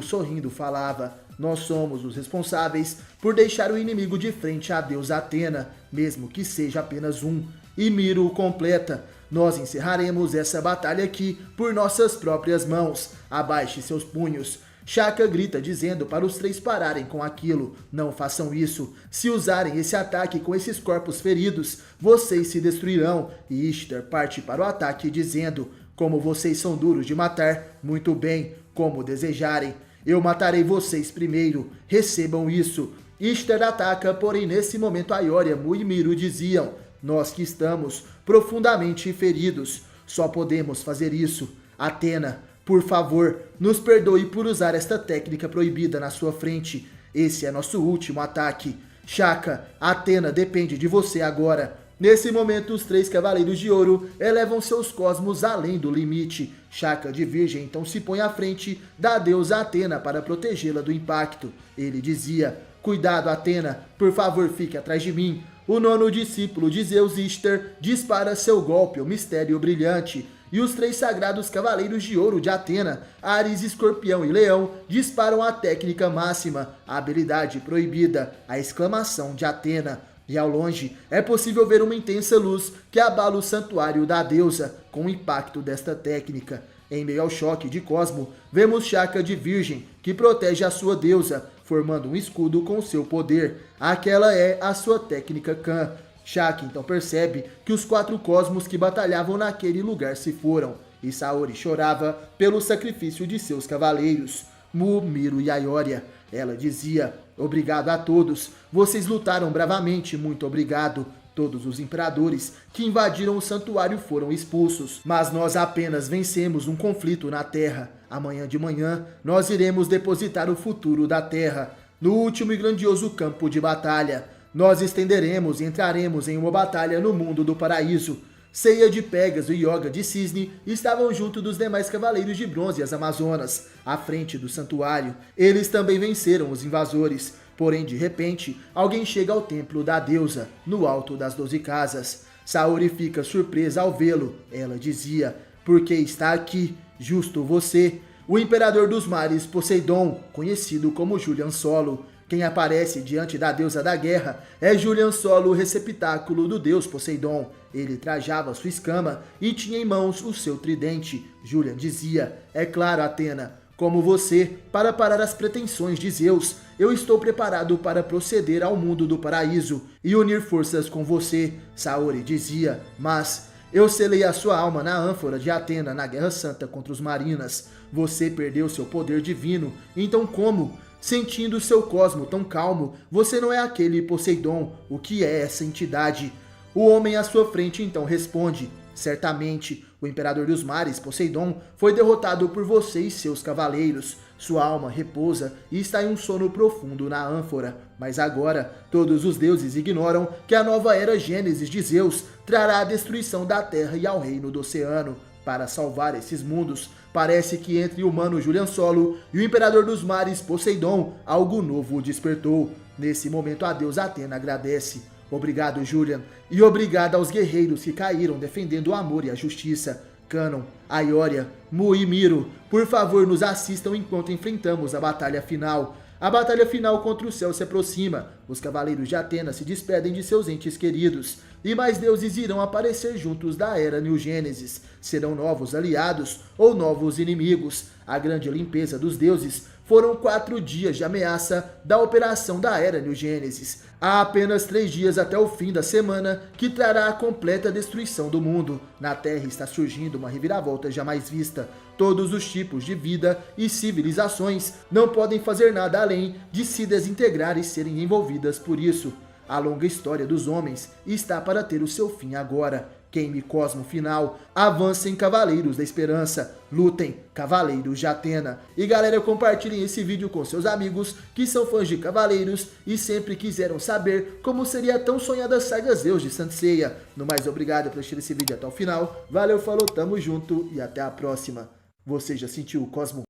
sorrindo falava: nós somos os responsáveis por deixar o inimigo de frente à deusa Atena, mesmo que seja apenas um. E Miro completa: nós encerraremos essa batalha aqui por nossas próprias mãos. Abaixe seus punhos. Shaka grita dizendo para os 3 pararem com aquilo. Não façam isso. Se usarem esse ataque com esses corpos feridos, vocês se destruirão. E Ishtar parte para o ataque dizendo: como vocês são duros de matar, muito bem, como desejarem. Eu matarei vocês primeiro. Recebam isso. Ishtar ataca, porém nesse momento Aioria, Mu e Miro diziam: nós que estamos profundamente feridos, só podemos fazer isso. Atena, por favor, nos perdoe por usar esta técnica proibida na sua frente. Esse é nosso último ataque. Shaka, Atena depende de você agora. Nesse momento, os 3 Cavaleiros de Ouro elevam seus cosmos além do limite. Shaka de Virgem então se põe à frente da deusa Atena para protegê-la do impacto. Ele dizia: cuidado, Atena, por favor fique atrás de mim. O 9º discípulo de Zeus, Ishtar, dispara seu golpe, o Mistério Brilhante. E os 3 sagrados Cavaleiros de Ouro de Atena, Áries, Escorpião e Leão, disparam a técnica máxima, a habilidade proibida, a exclamação de Atena. E ao longe, é possível ver uma intensa luz que abala o santuário da deusa, com o impacto desta técnica. Em meio ao choque de Cosmo, vemos Shaka de Virgem, que protege a sua deusa, formando um escudo com seu poder. Aquela é a sua técnica Khan. Shaka então percebe que os 4 cosmos que batalhavam naquele lugar se foram, e Saori chorava pelo sacrifício de seus cavaleiros, Mu, Miro e Aioria. Ela dizia: obrigado a todos, vocês lutaram bravamente, muito obrigado. Todos os imperadores que invadiram o santuário foram expulsos, mas nós apenas vencemos um conflito na Terra. Amanhã de manhã, nós iremos depositar o futuro da Terra no último e grandioso campo de batalha. Nós estenderemos e entraremos em uma batalha no mundo do paraíso. Ceia de Pégaso e Yoga de Cisne estavam junto dos demais cavaleiros de bronze e as Amazonas, à frente do santuário. Eles também venceram os invasores. Porém, de repente, alguém chega ao templo da deusa, no alto das 12 casas. Saori fica surpresa ao vê-lo. Ela dizia: porque está aqui, justo você, o imperador dos mares, Poseidon, conhecido como Julian Solo. Quem aparece diante da deusa da guerra é Julian Solo, o receptáculo do deus Poseidon. Ele trajava sua escama e tinha em mãos o seu tridente. Julian dizia: é claro, Atena, como você, para parar as pretensões de Zeus, eu estou preparado para proceder ao mundo do paraíso e unir forças com você. Saori dizia: mas eu selei a sua alma na ânfora de Atena na Guerra Santa contra os Marinas. Você perdeu seu poder divino, então como? Sentindo seu cosmo tão calmo, você não é aquele Poseidon. O que é essa entidade? O homem à sua frente então responde: certamente, o imperador dos mares, Poseidon, foi derrotado por você e seus cavaleiros. Sua alma repousa e está em um sono profundo na ânfora. Mas agora, todos os deuses ignoram que a nova era Gênesis de Zeus trará a destruição da terra e ao reino do oceano. Para salvar esses mundos, parece que entre o humano Julian Solo e o imperador dos mares, Poseidon, algo novo despertou. Nesse momento a deusa Atena agradece. Obrigado, Julian, e obrigado aos guerreiros que caíram defendendo o amor e a justiça. Canon, Aioria, Mu e Miro, por favor nos assistam enquanto enfrentamos a batalha final. A batalha final contra o céu se aproxima, os cavaleiros de Atenas se despedem de seus entes queridos, e mais deuses irão aparecer juntos da Era New Gênesis. Serão novos aliados ou novos inimigos. A grande limpeza dos deuses foram 4 dias de ameaça da operação da Era New Gênesis. Há apenas 3 dias até o fim da semana, que trará a completa destruição do mundo. Na Terra está surgindo uma reviravolta jamais vista. Todos os tipos de vida e civilizações não podem fazer nada além de se desintegrar e serem envolvidas por isso. A longa história dos homens está para ter o seu fim agora. Queime Cosmo final. Avancem, Cavaleiros da Esperança. Lutem, Cavaleiros de Atena. E galera, compartilhem esse vídeo com seus amigos que são fãs de Cavaleiros e sempre quiseram saber como seria a tão sonhada saga Zeus de Saint Seiya. No mais, obrigado por assistir esse vídeo até o final. Valeu, falou, tamo junto e até a próxima. Você já sentiu o Cosmo